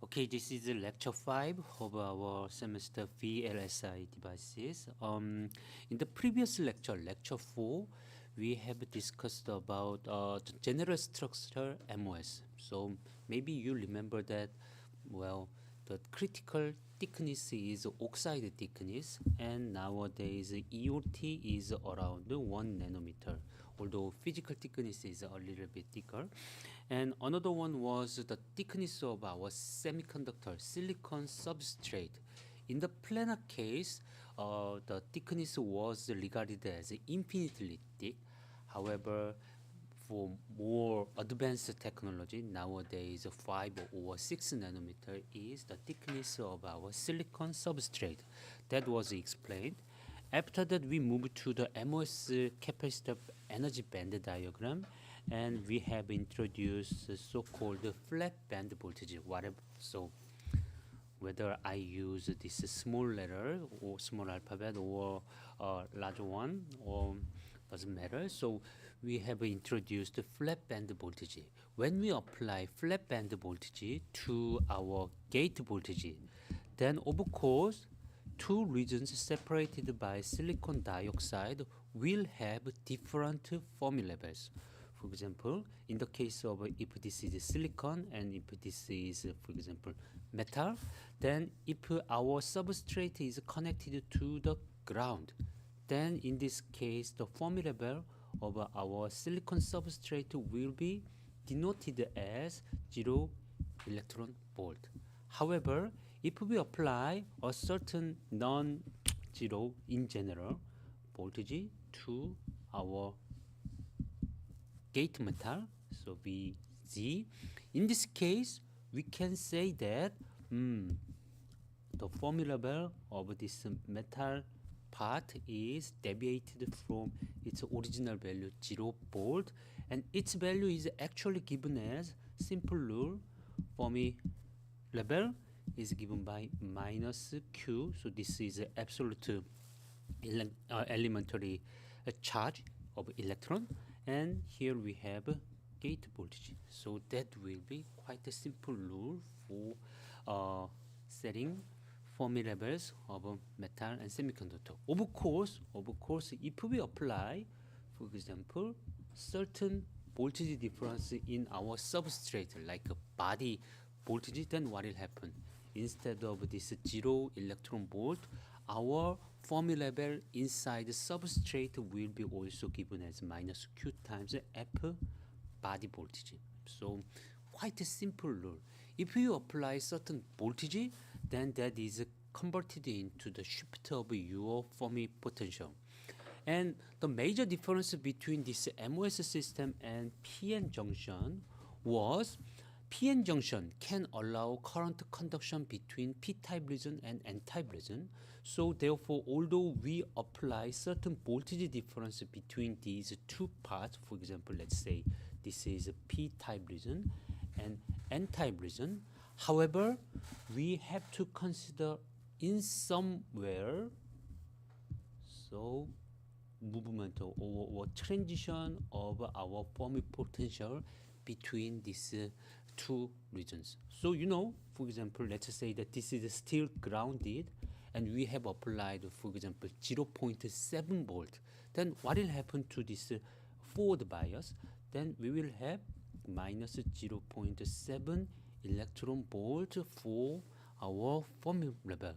Okay, this is lecture 5 of our semester VLSI devices. In the previous lecture, lecture 4, we have discussed about the general structure MOS. So maybe you remember that, well, the critical thickness is oxide thickness, and nowadays EOT is around 1 nanometer, although physical thickness is a little bit thicker. And another one was the thickness of our semiconductor silicon substrate. In the planar case, the thickness was regarded as infinitely thick. However, for more advanced technology, nowadays 5 or 6 nanometer is the thickness of our silicon substrate. That was explained. After that, we moved to the MOS capacitor energy band diagram, and we have introduced the so-called flat band voltage. Whatever, so whether I use this small letter or small alphabet or large one, or doesn't matter. So we have introduced flat band voltage. When we apply flat band voltage to our gate voltage, then of course two regions separated by silicon dioxide will have different Fermi levels. For example, in the case of if this is silicon and if this is, for example, metal, then if our substrate is connected to the ground, then in this case the Fermi level of our silicon substrate will be denoted as 0 electron volt. However, if we apply a certain non-zero in general voltage to our gate metal, so VG, in this case we can say that the Fermi level of this metal part is deviated from its original value 0 volt, and its value is actually given as simple rule Fermi level is given by minus Q. So this is absolute elementary charge of electron, and here we have gate voltage. So that will be quite a simple rule for setting Fermi levels of metal and semiconductor. Of course, if we apply, for example, certain voltage difference in our substrate, like a body voltage, then what will happen? Instead of this 0 electron volt, our Fermi level inside the substrate will be also given as minus Q times F body voltage. So quite a simple rule. If you apply certain voltage, then that is converted into the shift of your Fermi potential. And the major difference between this MOS system and PN junction was PN junction can allow current conduction between p-type region and n-type region. So therefore, although we apply certain voltage difference between these two parts, for example, let's say this is a p-type region and n-type region, however, we have to consider in somewhere so movement or transition of our Fermi potential between these two regions. So for example, let's say that this is still grounded and we have applied, for example, 0.7 volt. Then what will happen to this forward bias? Then we will have minus 0.7 electron volt for our Fermi level.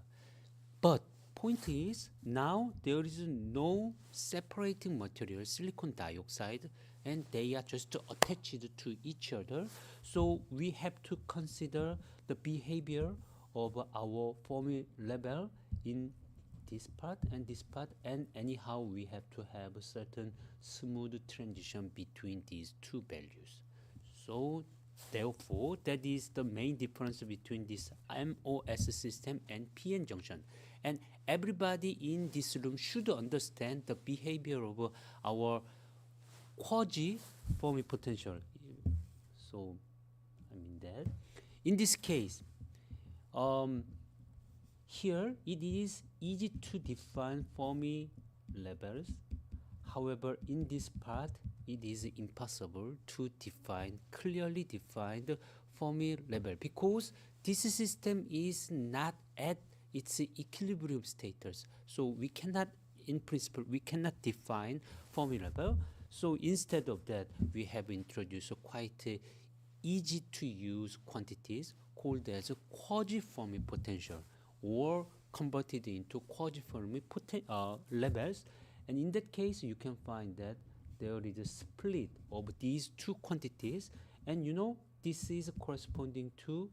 But point is, now there is no separating material, silicon dioxide, and they are just attached to each other. So we have to consider the behavior of our Fermi level in this part and this part, and anyhow we have to have a certain smooth transition between these two values. So therefore, that is the main difference between this MOS system and PN junction. And everybody in this room should understand the behavior of our quasi-Fermi potential. So, I mean that. In this case, here it is easy to define Fermi levels. However, in this part, it is impossible to clearly define the Fermi level, because this system is not at its equilibrium status. So we cannot, in principle, we cannot define Fermi level. So instead of that, we have introduced quite easy to use quantities called as quasi-Fermi potential, or converted into quasi-Fermi levels. And in that case, you can find that there is a split of these two quantities, and you know this is corresponding to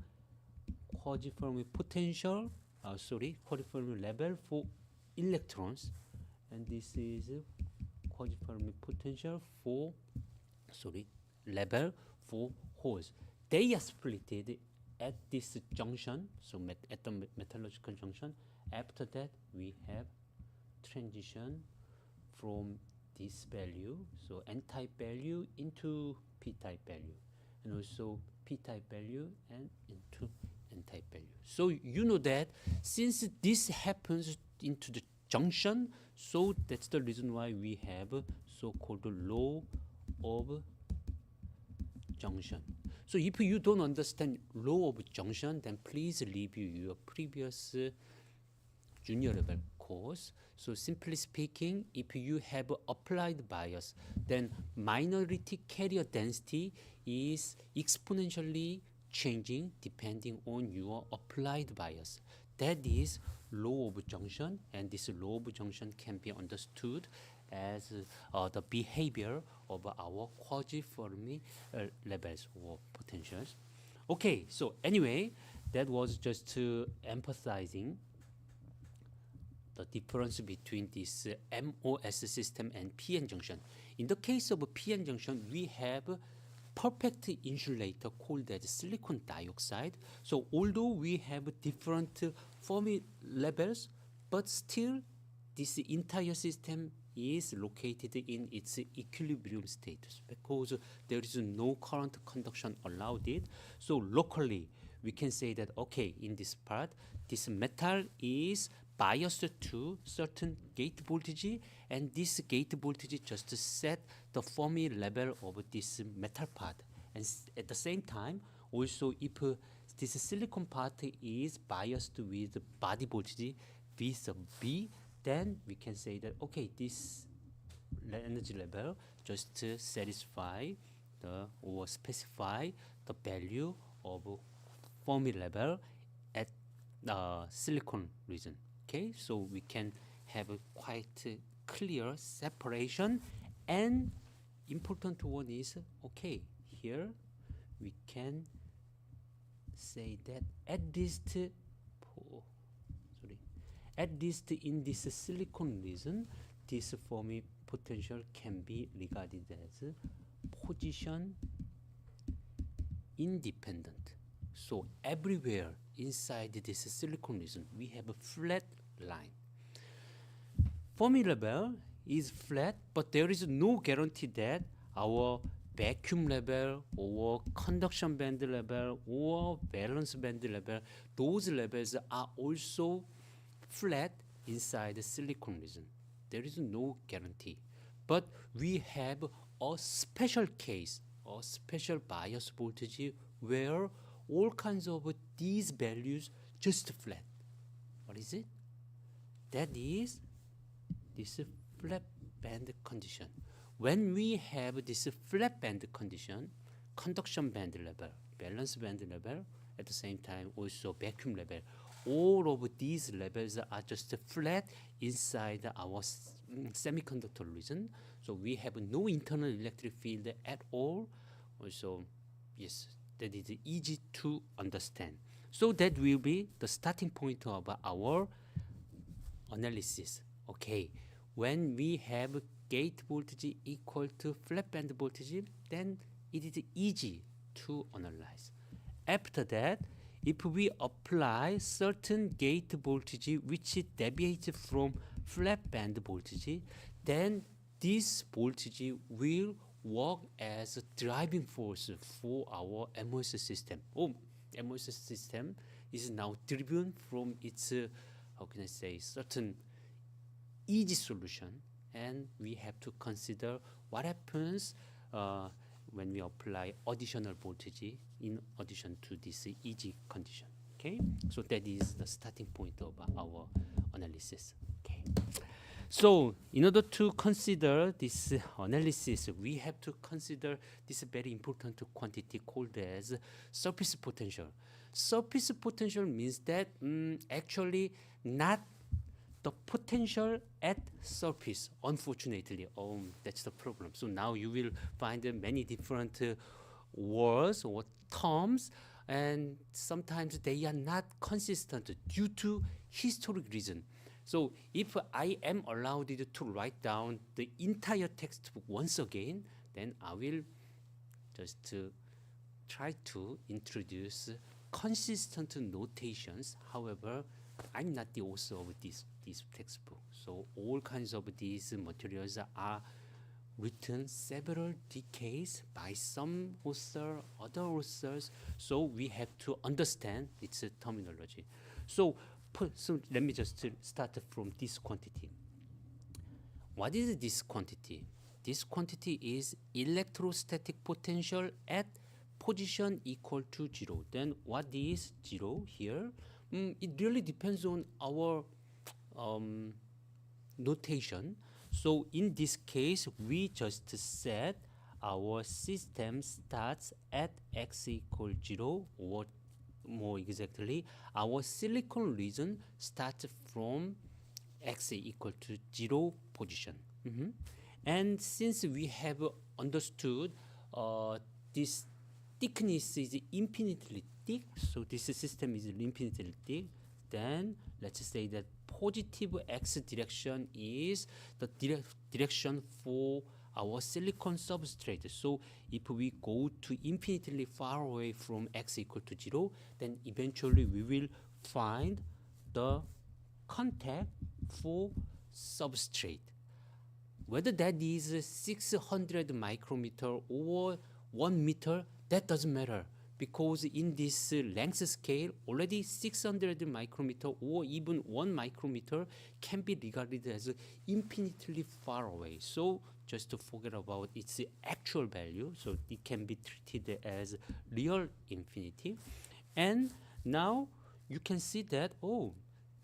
quasi-Fermi potential, quasi-Fermi level for electrons, and this is quasi-Fermi potential for level for holes. They are splitted at this junction, so at the metallurgical junction. After that, we have transition from this value, so n-type value into p-type value, and also p-type value and into n-type value. So you know that since this happens into the junction, so that's the reason why we have so-called law of junction. So if you don't understand law of junction, then please review your previous junior level course. So simply speaking, if you have applied bias, then minority carrier density is exponentially changing depending on your applied bias. That is law of junction, and this law of junction can be understood as the behavior of our quasi-Fermi levels or potentials. Okay, so anyway, that was just emphasizing the difference between this MOS system and PN junction. In the case of PN junction, we have perfect insulator called as silicon dioxide. So although we have different Fermi levels, but still this entire system is located in its equilibrium status, because there is no current conduction allowed it. So locally, we can say that, okay, in this part, this metal is biased to certain gate voltage, and this gate voltage just set the Fermi level of this metal part. And at the same time, also if this silicon part is biased with body voltage V sub B, then we can say that, okay, this energy level just satisfy or specify the value of Fermi level at silicon region. Okay, so we can have a quite clear separation, and important one is, okay, here we can say that at least in this silicon region, this Fermi potential can be regarded as position independent. So everywhere inside this silicon region, we have a flat line. Fermi level is flat, but there is no guarantee that our vacuum level or conduction band level or valence band level, those levels are also flat inside the silicon region. There is no guarantee. But we have a special case, a special bias voltage, where all kinds of these values just flat. What is it? That is this flat band condition. When we have this flat band condition, conduction band level, valence band level, at the same time also vacuum level, all of these levels are just flat inside our semiconductor region. So we have no internal electric field at all. Also, yes, that is easy to understand. So that will be the starting point of our analysis. Okay, when we have gate voltage equal to flat band voltage, then it is easy to analyze. After that, if we apply certain gate voltage which deviates from flat band voltage, then this voltage will work as a driving force for our MOS system. MOS system is now driven from its, how can I say, certain easy solution, and we have to consider what happens when we apply additional voltage in addition to this EG condition. Okay, so that is the starting point of our analysis. Okay, so in order to consider this analysis, we have to consider this very important quantity called as surface potential. Surface potential means that actually not the potential at surface. Unfortunately, that's the problem. So now you will find many different words or terms, and sometimes they are not consistent due to historic reason. So if I am allowed to write down the entire textbook once again, then I will just try to introduce consistent notations. However, I'm not the author of this textbook. So all kinds of these materials are written several decades by some author, other authors. So we have to understand its terminology. So let me just start from this quantity. What is this quantity? This quantity is electrostatic potential at position equal to 0. Then what is 0 here? It really depends on our notation. So in this case, we just said our system starts at x equal 0, or more exactly, our silicon region starts from x equal to 0 position. And since we have understood this thickness is infinitely thick, so this system is infinitely thick, then let's say that positive x direction is the direction for our silicon substrate. So if we go to infinitely far away from x equal to 0, then eventually we will find the contact for substrate. Whether that is 600 micrometer or 1 meter, that doesn't matter, because in this length scale, already 600 micrometer or even 1 micrometer can be regarded as infinitely far away. So just to forget about its actual value, so it can be treated as real infinity. And now you can see that,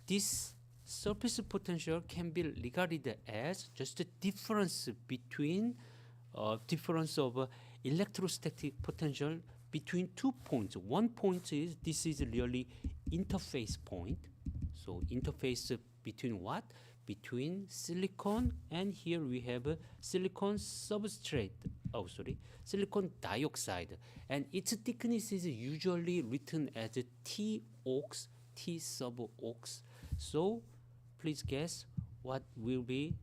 this surface potential can be regarded as just a difference between difference of electrostatic potential between 2 points. One point is this is really interface point. So interface between what? Between silicon, and here we have a silicon substrate. Silicon dioxide, and its thickness is usually written as T ox, T sub ox. So please guess what will be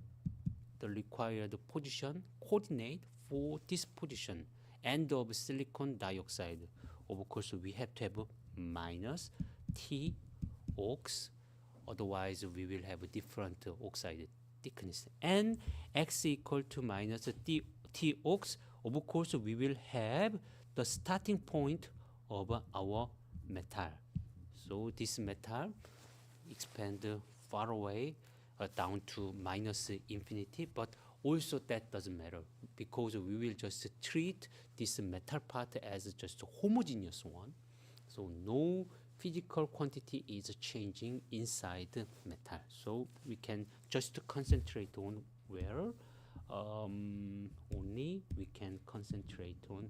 the required position coordinate for this position, end of silicon dioxide. Of course, we have to have minus T ox, otherwise we will have a different oxide thickness. And x equal to minus T ox, of course we will have the starting point of our metal. So this metal expand far away down to minus infinity, but also that doesn't matter, because we will just treat this metal part as just a homogeneous one. So no physical quantity is changing inside the metal. So we can just concentrate on where only we can concentrate on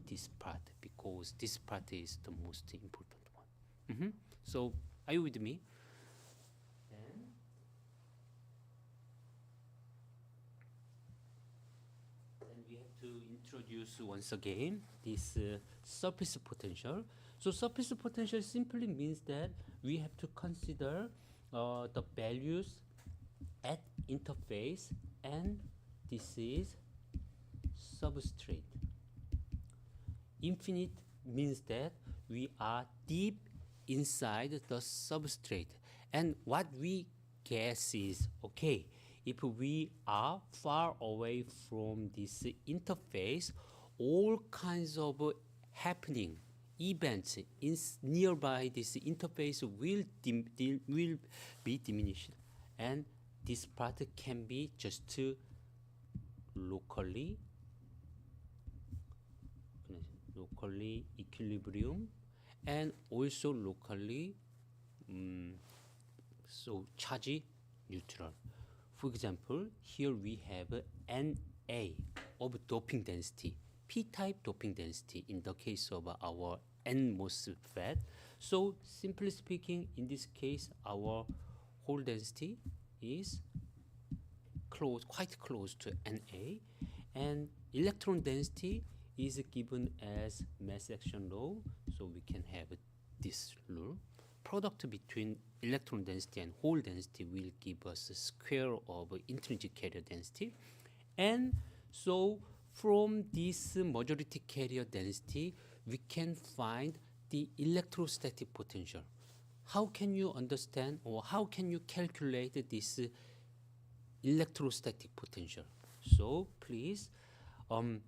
this part, because this part is the most important one. So are you with me? Introduce once again this surface potential. So surface potential simply means that we have to consider the values at interface, and this is substrate. Infinite means that we are deep inside the substrate, and what we guess is, okay, if we are far away from this interface, all kinds of happening events nearby this interface will be diminished, and this part can be just locally equilibrium and also locally so charge neutral. For example, here we have Na of doping density, p-type doping density in the case of our N MOSFET. So simply speaking, in this case our hole density is quite close to Na, and electron density is given as mass action law, so we can have this rule. Product between electron density and hole density will give us a square of intrinsic carrier density. And so from this majority carrier density, we can find the electrostatic potential. How can you understand or how can you calculate this electrostatic potential? So please,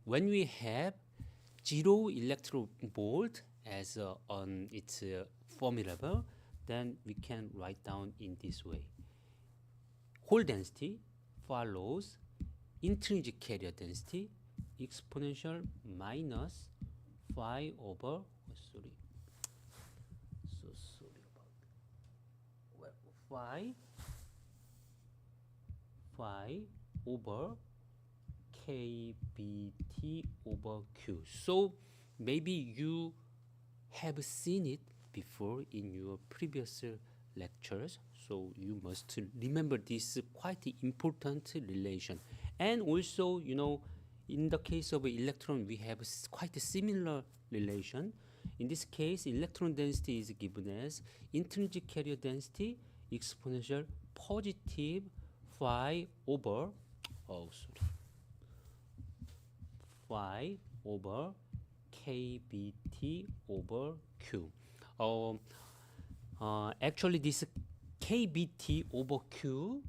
when we have 0 electron volt as on its formula, then we can write down in this way. Hole density follows intrinsic carrier density exponential minus phi over phi over kBT over Q. So maybe you have seen it before in your previous lectures, so you must remember this quite important relation. And also, you know, in the case of electron, we have quite a similar relation. In this case, electron density is given as intrinsic carrier density exponential positive phi over phi over kBT over Q. Actually, this kBT over Q,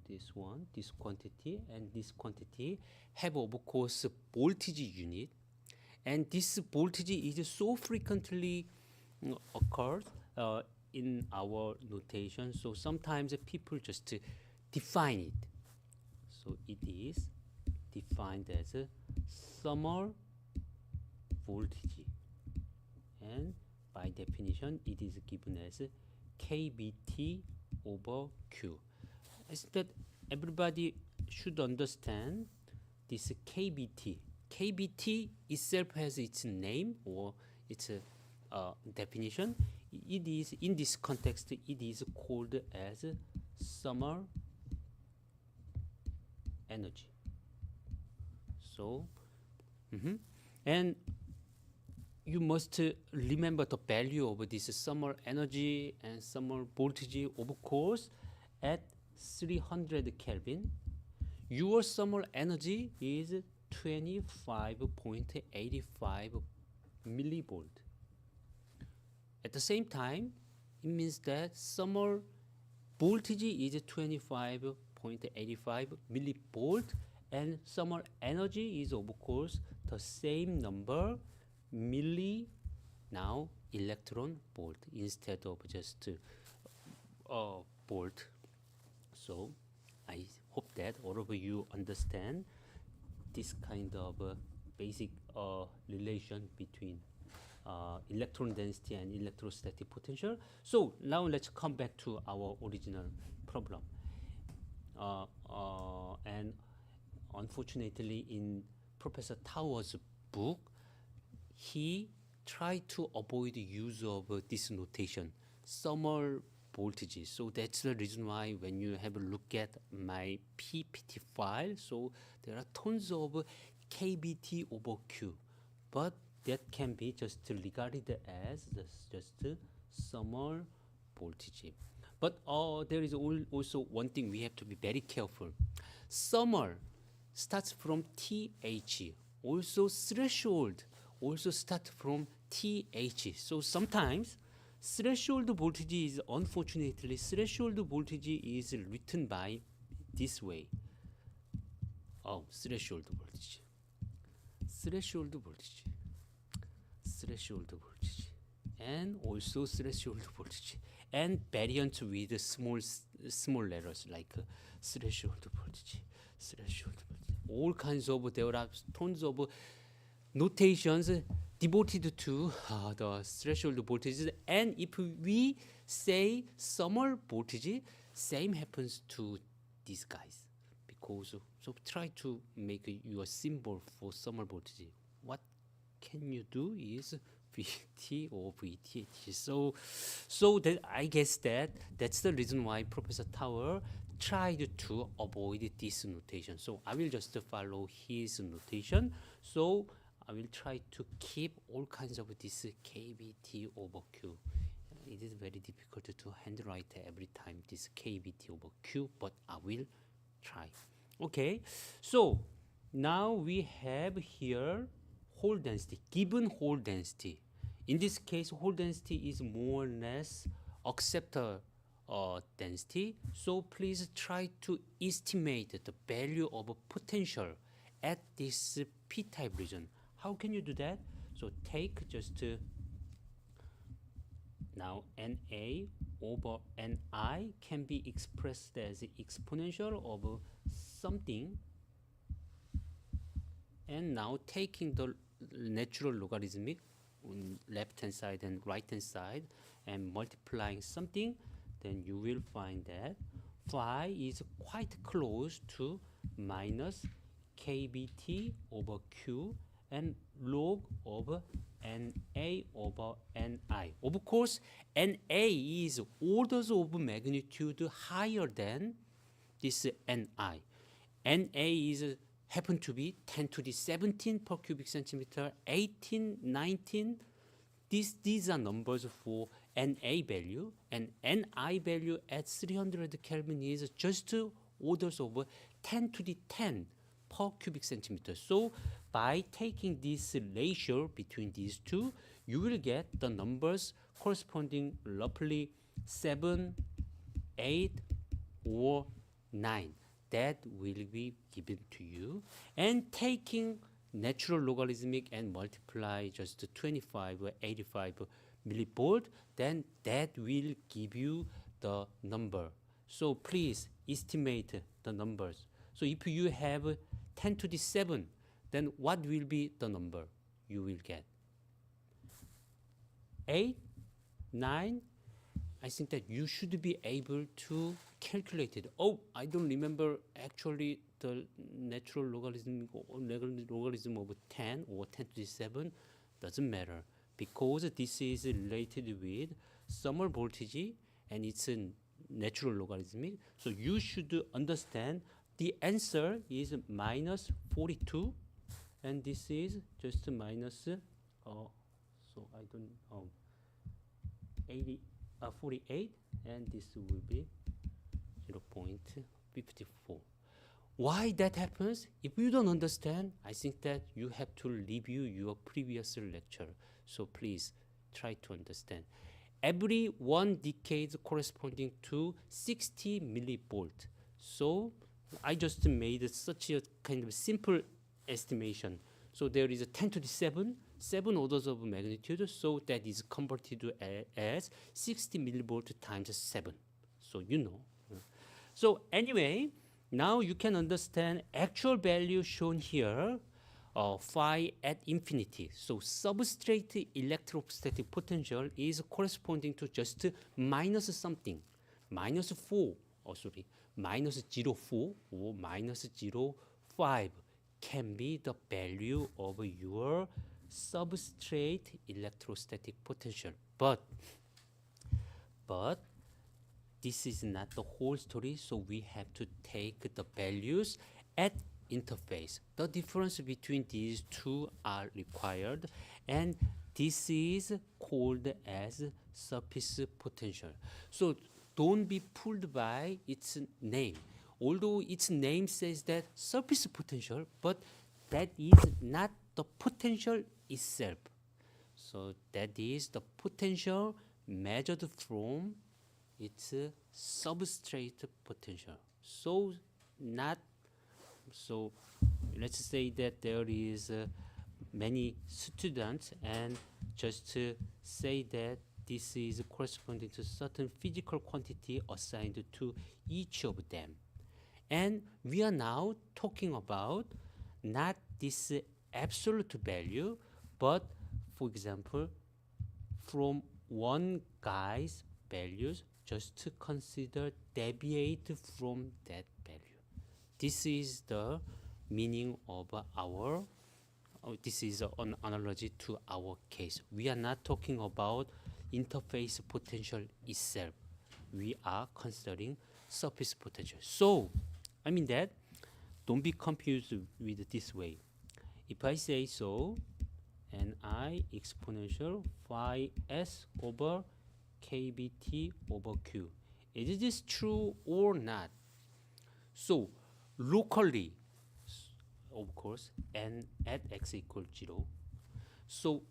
this one, this quantity, and this quantity have of course voltage unit, and this voltage is so frequently occurs in our notation. So sometimes people just define it. So it is defined as a summer voltage, and by definition it is given as kBT over Q. As that everybody should understand this kBT. kBT itself has its name or its definition. It is in this context it is called as summer energy. So and you must remember the value of this summer energy and summer voltage, of course, at 300 Kelvin. Your summer energy is 25.85 millivolt. At the same time, it means that summer voltage is 25.85 millivolt, and summer energy is of course the same number, milli now electron volt instead of just volt. So I hope that all of you understand this kind of basic relation between electron density and electrostatic potential. So now let's come back to our original problem. And unfortunately, in Professor Tower's book, he tried to avoid the use of this notation, summer voltage. So that's the reason why when you have a look at my PPT file, so there are tons of kBT over Q, but that can be just regarded as just summer voltage. But there is also one thing we have to be very careful. Summer starts from TH. Also threshold also start from TH. So sometimes threshold voltage is, unfortunately, threshold voltage is written by this way. Threshold voltage, threshold voltage, threshold voltage, and also threshold voltage. and variant with small letters like threshold voltage, all kinds of, there are tons of notations devoted to the threshold voltages. And if we say summer voltage, same happens to these guys, because so try to make your symbol for summer voltage. What can you do is VT or VTH. So that I guess that's the reason why Professor Tower tried to avoid this notation. So I will just follow his notation. So I will try to keep all kinds of this KBT over Q. It is very difficult to handwrite every time this KBT over Q, but I will try. Okay, so now we have here hole density, given hole density. In this case, hole density is more or less acceptor density. So please try to estimate the value of potential at this p-type region. How can you do that? So take just now NA over NI can be expressed as exponential of something, and now taking the natural logarithmic on left hand side and right hand side and multiplying something, then you will find that phi is quite close to minus kBt over q and log over NA over NI. Of course, NA is orders of magnitude higher than this NI. NA is happen to be 10 to the 17 per cubic centimeter, 18, 19. These are numbers for NA value, and NI value at 300 Kelvin is just orders of 10 to the 10 per cubic centimeter. So by taking this ratio between these two, you will get the numbers corresponding roughly 7, 8, or 9. That will be given to you. And taking natural logarithmic and multiply just 25 or 85 millivolt, then that will give you the number. So please estimate the numbers. So if you have 10 to the 7, then what will be the number you will get? 8, 9, I think that you should be able to calculate it. Oh, I don't remember actually the natural logarithm or logarithm of 10 or 10 to the 7. Doesn't matter, because this is related with summer voltage and it's a natural logarithmic. So you should understand the answer is minus 42, and this is just minus so I don't 48, and this will be 0.54. Why that happens? If you don't understand, I think that you have to review your previous lecture. So please try to understand. Every 1 decade corresponding to 60 millivolt. So I just made such a kind of simple estimation. So there is a 10 to the 7 orders of magnitude, so that is converted to as 60 millivolt times 7. So you know. So anyway, now you can understand actual value shown here, phi at infinity. So substrate electrostatic potential is corresponding to just minus something, minus 4, minus 0.4 or minus 0.5 can be the value of your substrate electrostatic potential. But this is not the whole story, so we have to take the values at interface. The difference between these two are required, and this is called as surface potential. So don't be fooled by its name. Although its name says that surface potential, but that is not the potential itself. So that is the potential measured from its substrate potential. So let's say that there is many students, and just say that this is corresponding to certain physical quantity assigned to each of them. And we are now talking about not this absolute value, but for example, from one guy's values, just to consider deviate from that value. This is the meaning of our, this is an analogy to our case. We are not talking about interface potential itself. We are considering surface potential. So, I mean that, don't be confused with this way. If I say so, Ni exponential phi s over kBt over q. Is this true or not? So, locally, of course, n at x equals 0. So,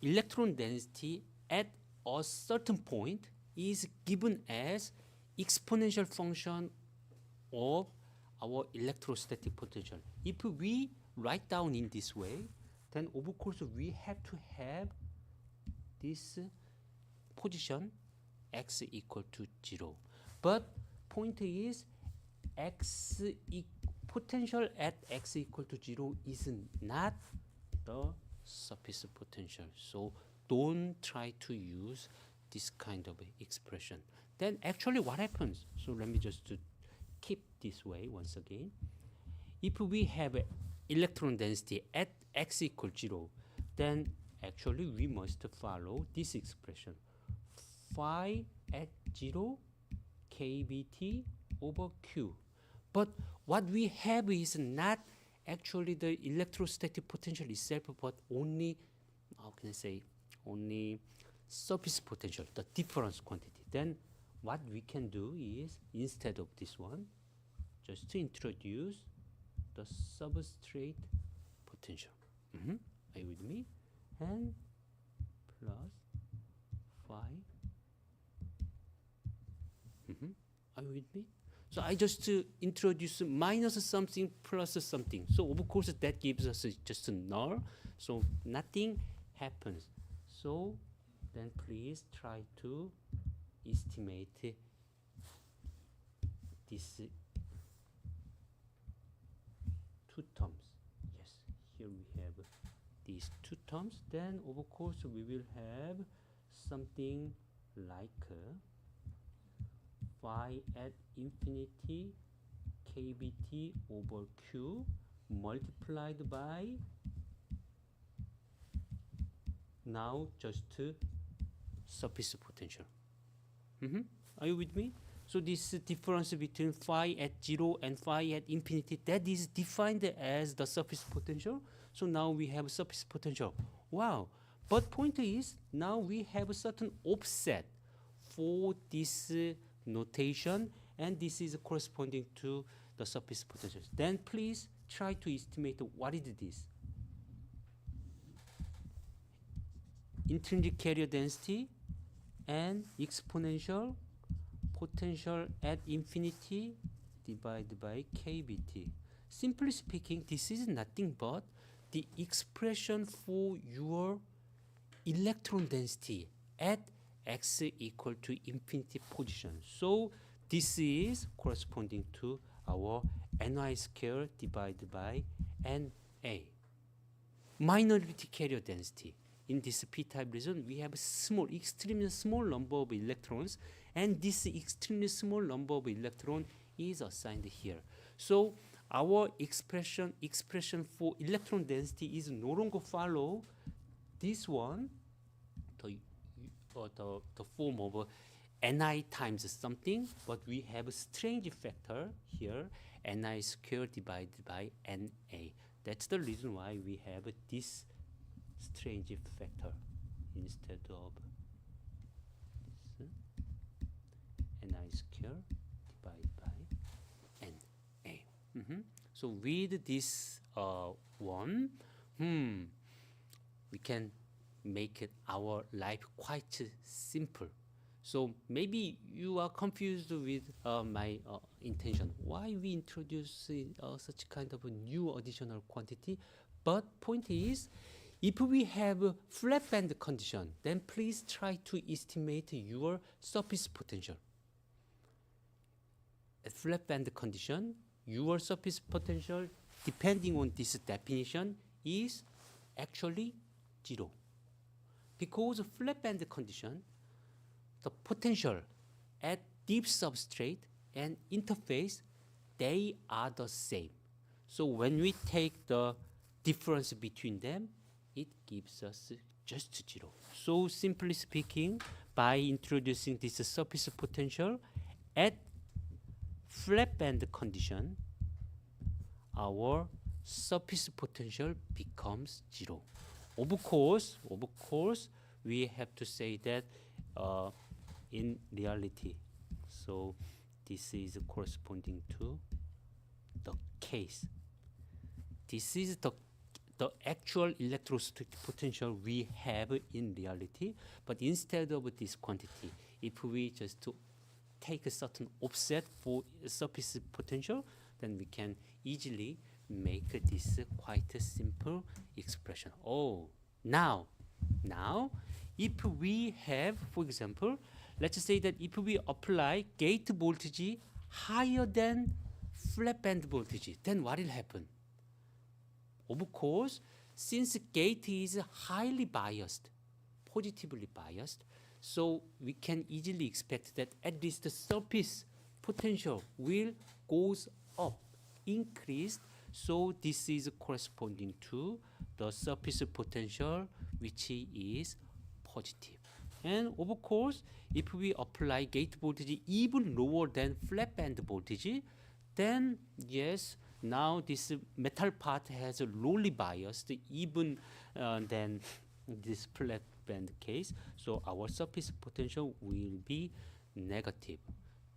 electron density at a certain point is given as exponential function of our electrostatic potential. If we write down in this way, then of course we have to have this position x equal to 0. But point is potential at x equal to 0 is not the surface potential. So don't try to use this kind of expression. Then actually what happens? So let me just keep this way once again. If we have electron density at x equals 0, then actually we must follow this expression. Phi at 0 kBt over q. But what we have is not actually the electrostatic potential itself, but only, how can I say, only surface potential, the difference quantity. Then what we can do is, instead of this one, just to introduce the substrate potential. Are you with me? And plus phi. Are you with me? So I just introduce minus something plus something. So of course that gives us just a null. So nothing happens. So then please try to estimate this two terms. Yes, here we have these two terms. Then of course we will have something like phi at infinity kBt over q multiplied by now just surface potential. Are you with me? So this difference between phi at 0 and phi at infinity, that is defined as the surface potential. So now we have surface potential. Wow. But point is, now we have a certain offset for this notation, and this is corresponding to the surface potential. Then please try to estimate what is this. Intrinsic carrier density and exponential potential at infinity divided by kBt. Simply speaking, this is nothing but the expression for your electron density at x equal to infinity position. So this is corresponding to our Ni square divided by Na. Minority carrier density. In this p-type region, we have small, extremely small number of electrons, and this extremely small number of electron is assigned here. So our expression for electron density is no longer follow this one, the form of Ni times something, but we have a strange factor here, Ni squared divided by Na. That's the reason why we have this strange factor instead of this Ni squared divided by Na. So with this one, we can make it our life quite simple. So maybe you are confused with my intention. Why we introduce such kind of a new additional quantity? But point is, If we have a flat band condition, then please try to estimate your surface potential. At flat band condition, your surface potential, depending on this definition, is actually 0. Because flat band condition, the potential at deep substrate and interface, they are the same. So when we take the difference between them, it gives us just 0. So simply speaking, by introducing this surface potential at flat band condition, our surface potential becomes 0. Of course, we have to say that in reality. So this is corresponding to the case. This is the actual electrostatic potential we have in reality, but instead of this quantity, if we just to take a certain offset for surface potential, then we can easily make this quite a simple expression. Oh, now, if we have, for example, let's say that if we apply gate voltage higher than flat band voltage, then what will happen? Of course, since gate is highly biased, positively biased, so we can easily expect that at least the surface potential will goes up, increased. So this is corresponding to the surface potential, which is positive. And of course, if we apply gate voltage even lower than flat band voltage, then yes, now this metal part has a lowly biased even than this flat band case. So our surface potential will be negative.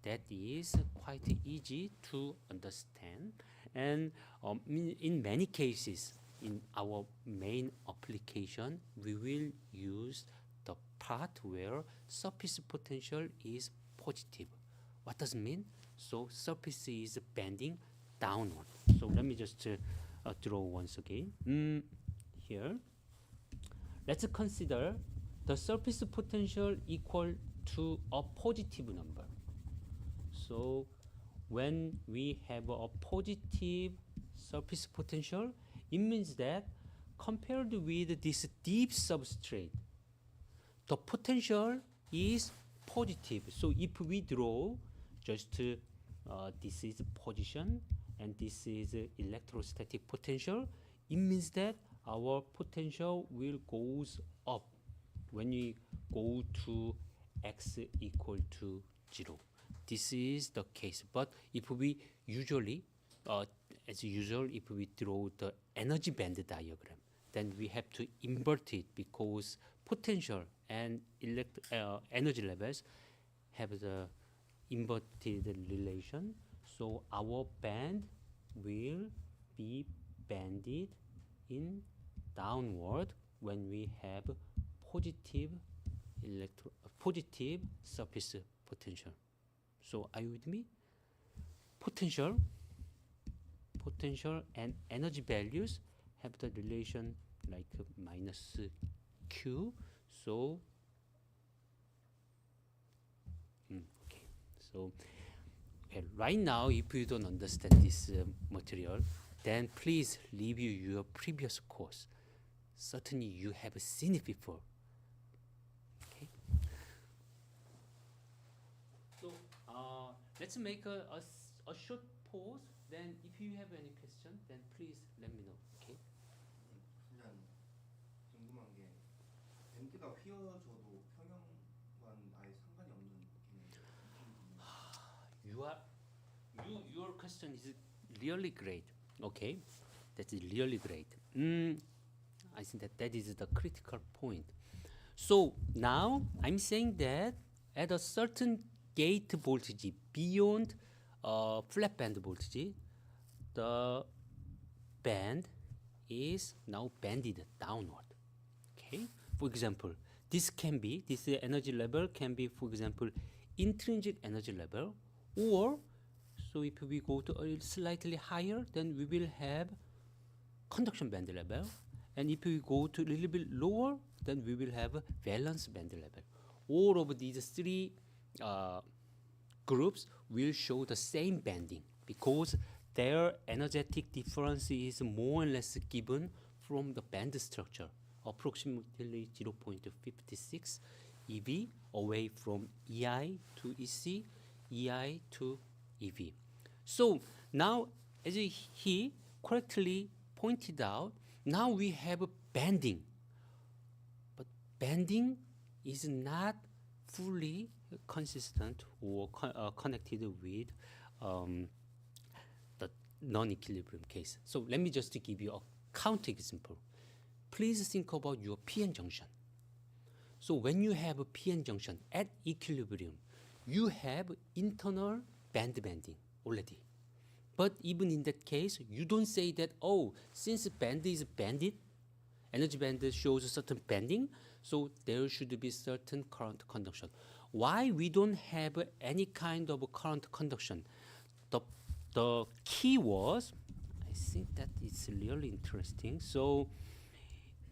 That is quite easy to understand. And in many cases, in our main application, we will use the part where surface potential is positive. What does it mean? So surface is bending downward. So let me just draw once again. Here, let's consider the surface potential equal to a positive number. So when we have a positive surface potential, it means that compared with this deep substrate, the potential is positive. So if we draw just this is position and this is electrostatic potential, it means that our potential will goes up when we go to x equal to 0. This is the case. But if we usually, as usual, if we draw the energy band diagram, then we have to invert it because potential and energy levels have the inverted relation. So our band will be banded in downward when we have positive surface potential. So are you with me? Potential and energy values have the relation like minus Q. So okay. So right now, if you don't understand this material, then please review your previous course. Certainly, you have seen it before. Okay. So let's make a short pause. Then, if you have any question, then please let me know. Okay. 그냥 궁금한 게 밴드가 휘어져도 평형만 아예 상관이 없는 느낌이에요. Your question is really great. Okay, that is really great. I think that is the critical point. So now I'm saying that at a certain gate voltage beyond flat band voltage, the band is now banded downward. Okay, for example, this energy level can be, for example, intrinsic energy level, or so if we go to a slightly higher, then we will have conduction band level, And if we go to a little bit lower, then we will have a valence band level. All of these three groups will show the same banding because their energetic difference is more or less given from the band structure, approximately 0.56 eV away from EI to EC, EI to EV. So now, as he correctly pointed out, now we have a banding, but banding is not fully consistent or connected with the non-equilibrium case. So let me just give you a counterexample. Please think about your p-n junction. So when you have a p-n junction at equilibrium, you have internal band banding already. But even in that case, you don't say that, oh, since band is banded, energy band shows a certain banding, so there should be certain current conduction. Why we don't have any kind of current conduction? The key was, I think that is really interesting. So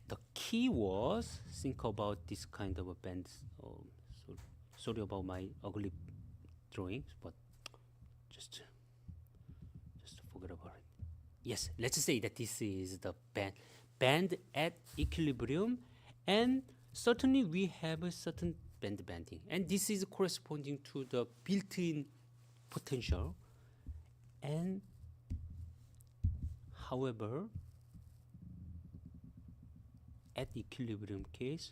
the key was, think about this kind of a band. Sorry about my ugly drawings, but just forget about it. Yes, let's say that this is the band at equilibrium, and certainly we have a certain band banding, and this is corresponding to the built-in potential. And however, at equilibrium case,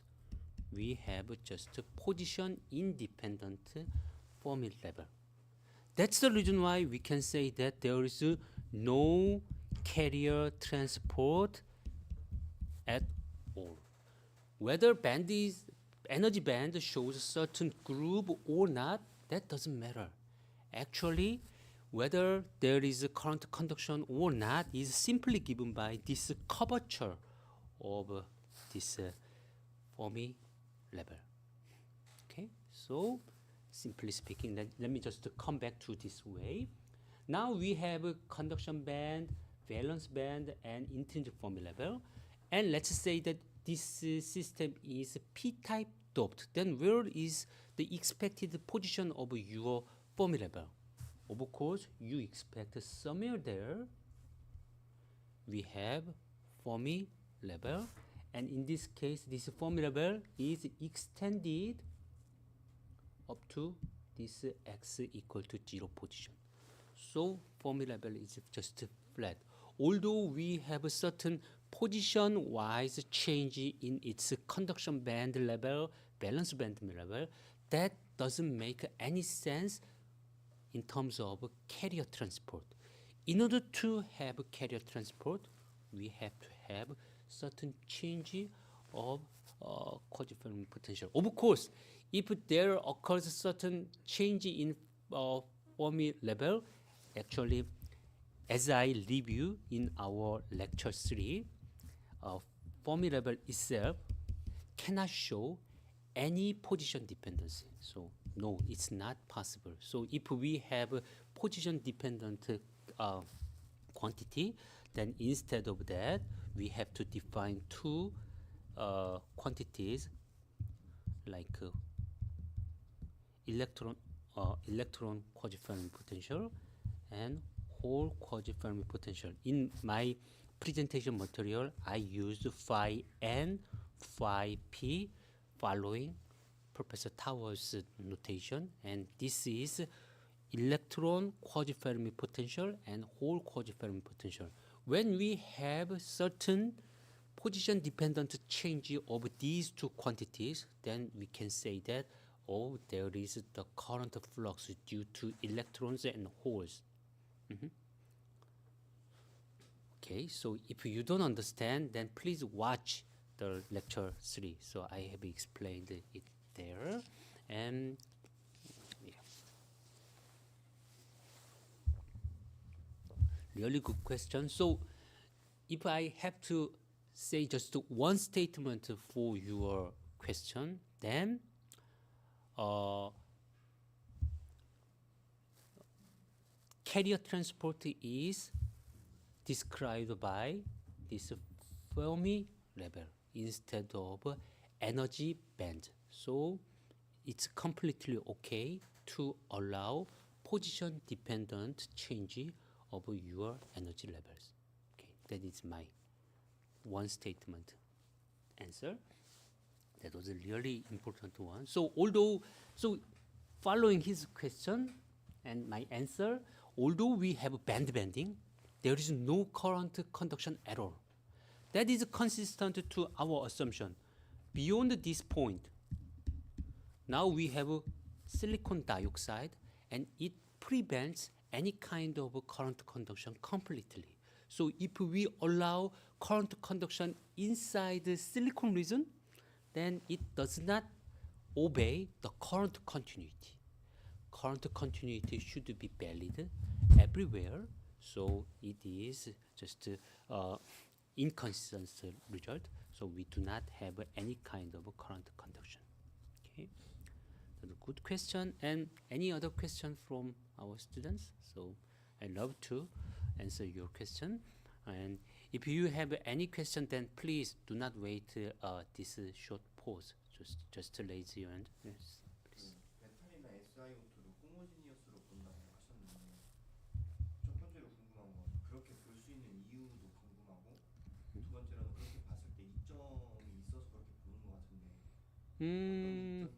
we have just a position independent Fermi level. That's the reason why we can say that there is no carrier transport at all. Whether band is energy band shows a certain group or not, that doesn't matter. Actually, whether there is a current conduction or not is simply given by this curvature of this Fermi level. Okay, so simply speaking, let me just come back to this way. Now we have a conduction band, valence band, and intrinsic Fermi level. And let's say that this system is p-type doped. Then where is the expected position of your Fermi level? Of course, you expect somewhere there we have Fermi level. And in this case, this Fermi level is extended up to this x equal to 0 position. So Fermi level is just flat. Although we have a certain position-wise change in its conduction band level, valence band level, that doesn't make any sense in terms of carrier transport. In order to have carrier transport, we have to have certain change of quasi-Fermi potential. Of course, if there occurs a certain change in Fermi level, actually, as I review in our lecture 3, Fermi level itself cannot show any position dependency. So no, it's not possible. So if we have a position dependent quantity, then instead of that, we have to define two quantities like electron quasi-Fermi potential and hole quasi-Fermi potential. In my presentation material, I used phi n, phi p, following Professor Tower's notation, and this is electron quasi-Fermi potential and hole quasi-Fermi potential. When we have certain position dependent change of these two quantities, then we can say that, oh, there is the current flux due to electrons and holes. Okay, so if you don't understand, then please watch the lecture 3. So I have explained it there. And yeah, really good question. So if I have to say just one statement for your question, then carrier transport is described by this Fermi level instead of energy band. So it's completely okay to allow position dependent change of your energy levels. Okay, that is my one statement answer. That was a really important one. So following his question and my answer, although we have band bending, there is no current conduction at all. That is consistent to our assumption. Beyond this point, now we have silicon dioxide and it prevents any kind of current conduction completely. So if we allow current conduction inside the silicon region, then it does not obey the current continuity. Current continuity should be valid everywhere, so it is just inconsistent result. So we do not have any kind of current conduction. Okay, that's a good question. And any other question from our students? So I love to answer your question. And if you have any question, then please do not wait this short pause. Just raise your hand. Yes, please. 메탈이나 SiO2를 호모지니어스로 본다고 하셨는데 첫 번째로 궁금한 건 그렇게 볼 수 있는 이유도 궁금하고 두 번째로는 그렇게 봤을 때 이점이 있어서 그렇게 보는 것 같은데 어떤 이점 때문에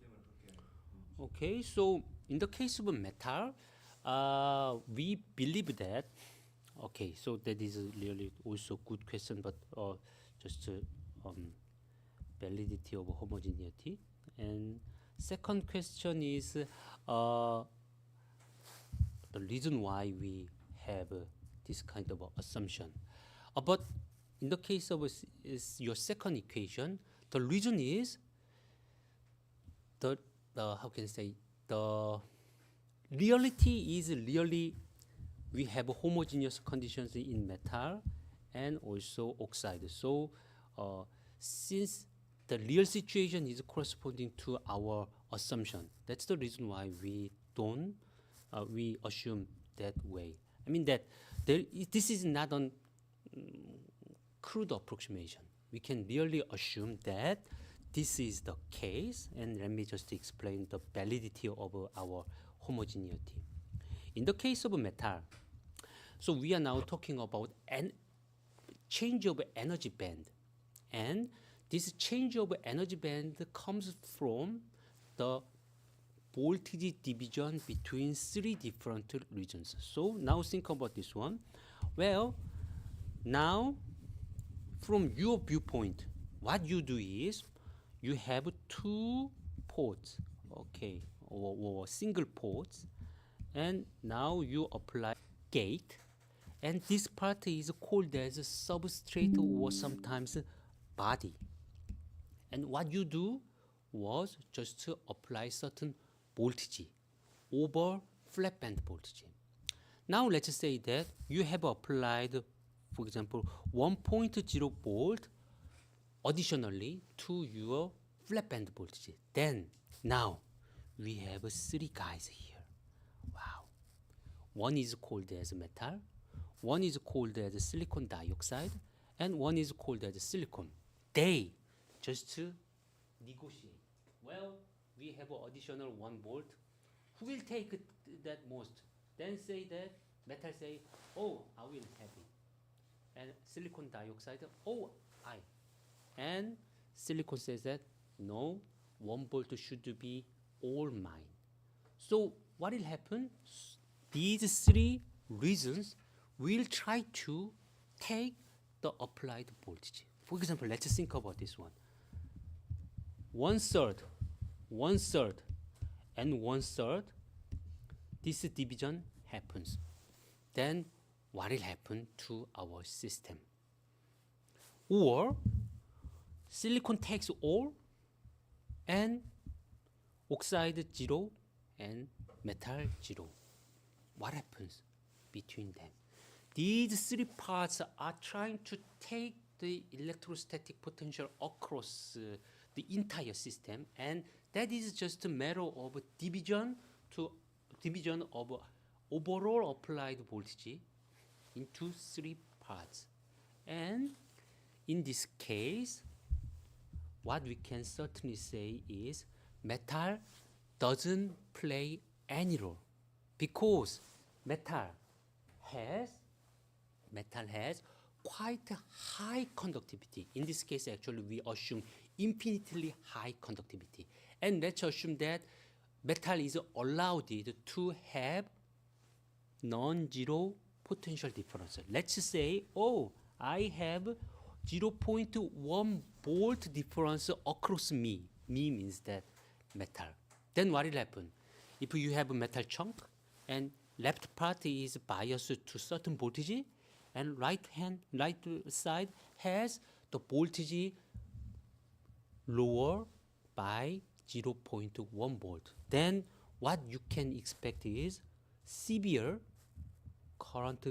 그렇게 보는지. Okay, so in the case of metal, we believe that. Okay, so that is a really also good question, but just validity of homogeneity. And second question is the reason why we have this kind of assumption. But in the case of is your second equation, the reason is the how can I say, the reality is really we have homogeneous conditions in metal and also oxide. So since the real situation is corresponding to our assumption, that's the reason why we don't we assume that way. I mean that this is not a crude approximation. We can really assume that this is the case, and let me just explain the validity of our homogeneity. In the case of metal, so we are now talking about an change of energy band, and this change of energy band comes from the voltage division between three different regions. So now think about this one. Well, now from your viewpoint, what you do is you have two ports, okay, or single ports, and now you apply gate, and this part is called as a substrate or sometimes body. And what you do was just to apply certain voltage over flat band voltage. Now let's say that you have applied, for example, 1.0 volt additionally to your flat band voltage. Then now we have three guys here. Wow. One is called as metal, one is called as silicon dioxide, and one is called as silicon. They just to negotiate. Well, we have an additional 1 volt. Who will take that most? Then say that metal say, oh, I will have it. And silicon dioxide, oh, I. And silicon says that, no, 1 volt should be all mine. So what will happen? These three reasons will try to take the applied voltage. For example, let's think about this one. 1/3, 1/3, and 1/3. This division happens. Then what will happen to our system? Or silicon takes all, and oxide 0 and metal 0. What happens between them? These three parts are trying to take the electrostatic potential across the entire system, and that is just a matter of division of overall applied voltage into three parts. And in this case, what we can certainly say is metal doesn't play any role because metal has quite a high conductivity. In this case, actually, we assume infinitely high conductivity. And let's assume that metal is allowed to have non-zero potential difference. Let's say, oh, I have 0.1 volt difference across me. Me means that metal. Then what will happen? If you have a metal chunk and left part is biased to certain voltage and right side has the voltage lower by 0.1 volt. Then what you can expect is severe current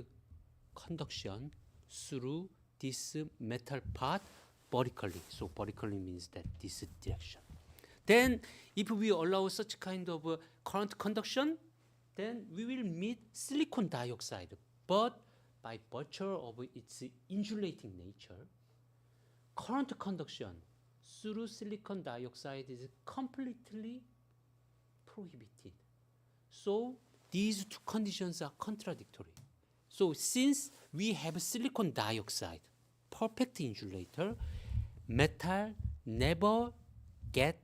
conduction through this metal part vertically. So vertically means that this direction. Then if we allow such kind of current conduction, then we will meet silicon dioxide. But by virtue of its insulating nature, current conduction through silicon dioxide is completely prohibited. So these two conditions are contradictory. So since we have silicon dioxide, perfect insulator, metal never get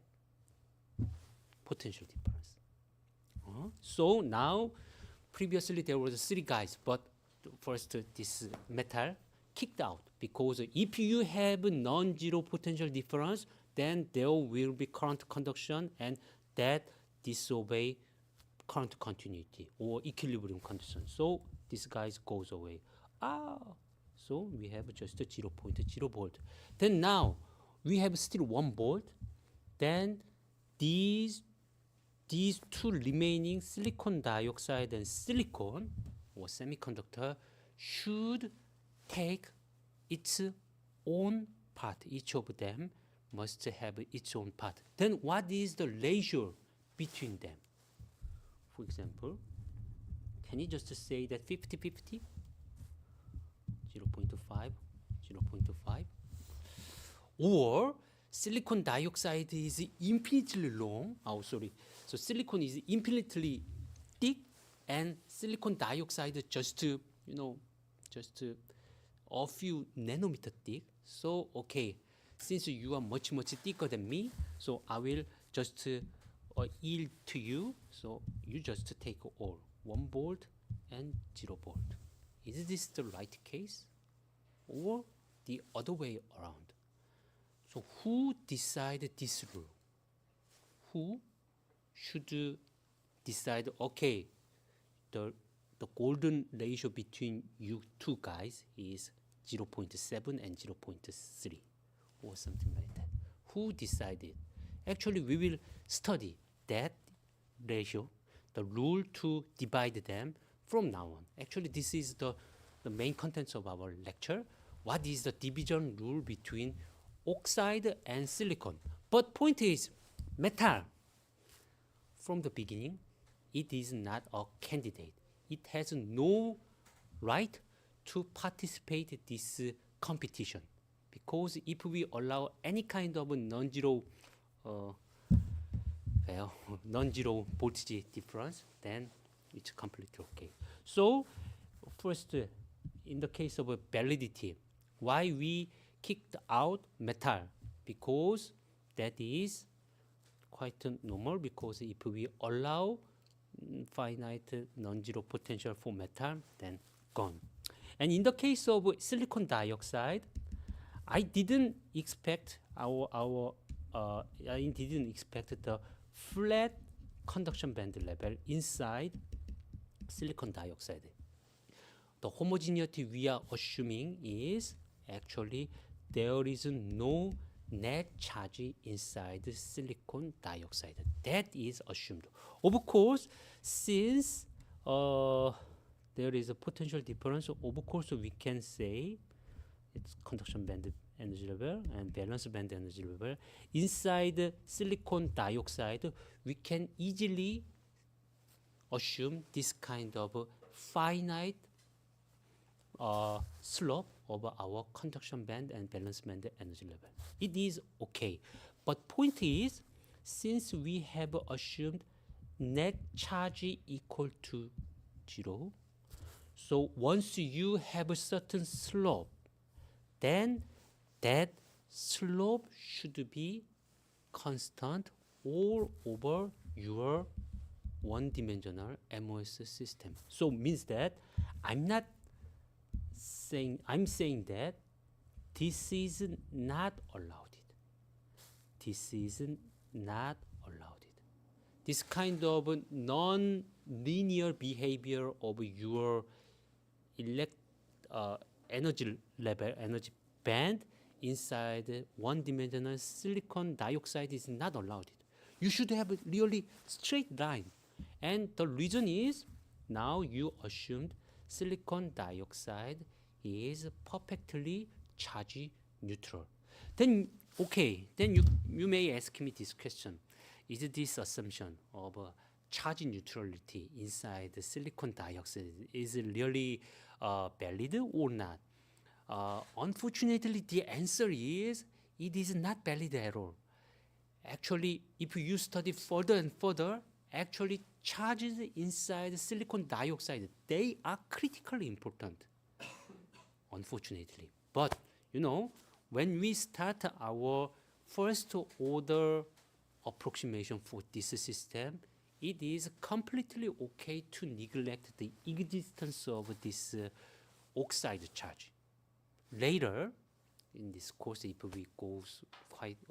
potential difference. So now, previously there was 3 guys, but first this metal kicked out because if you have non-zero potential difference, then there will be current conduction and that disobey current continuity or equilibrium condition. So this guy goes away. So we have just 0.0 volt. Then now we have still 1 volt. Then these two remaining silicon dioxide and silicon or semiconductor should take its own part. Each of them must have its own part. Then what is the ratio between them? For example, can you just say that 50-50? 0.5, 0.5? Or silicon dioxide is infinitely long. So silicon is infinitely thick, and silicon dioxide just a few nanometer thick. So okay, since you are much thicker than me, so I will just yield to you. So you just take all 1 volt and 0 volt. Is this the right case, or the other way around? So who decided this rule? Who should decide, okay, the golden ratio between you two guys is 0.7 and 0.3 or something like that? Who decided? Actually, we will study that ratio, the rule to divide them from now on. Actually, this is the main contents of our lecture. What is the division rule between oxide and silicon? But point is, metal, from the beginning, it is not a candidate. It has no right to participate in this competition, because if we allow any kind of non-zero voltage difference, then it's completely okay. So first, in the case of validity, why we kicked out metal? Because that is quite normal, because if we allow finite non-zero potential for metal, then gone. And in the case of silicon dioxide, I didn't expect the flat conduction band level inside silicon dioxide. The homogeneity we are assuming is actually there is no net charge inside silicon dioxide. That is assumed. Of course, since there is a potential difference, of course we can say it's conduction band energy level and valence band energy level. Inside silicon dioxide, we can easily assume this kind of finite slope of our conduction band and valence band energy level. It is okay. But point is, since we have assumed net charge equal to 0, so once you have a certain slope, then that slope should be constant all over your one-dimensional MOS system. So means that I'm saying that this is not allowed. This is not allowed. This kind of non-linear behavior of your energy level, energy band inside one-dimensional silicon dioxide is not allowed. You should have a really straight line. And the reason is, now you assumed silicon dioxide is perfectly charge neutral. Then, okay, then you may ask me this question. Is this assumption of charge neutrality inside the silicon dioxide is really valid or not? Unfortunately, the answer is it is not valid at all. Actually, if you study further and further, actually charges inside silicon dioxide, they are critically important, unfortunately. But, you know, when we start our first order approximation for this system, it is completely okay to neglect the existence of this oxide charge. Later, in this course, if we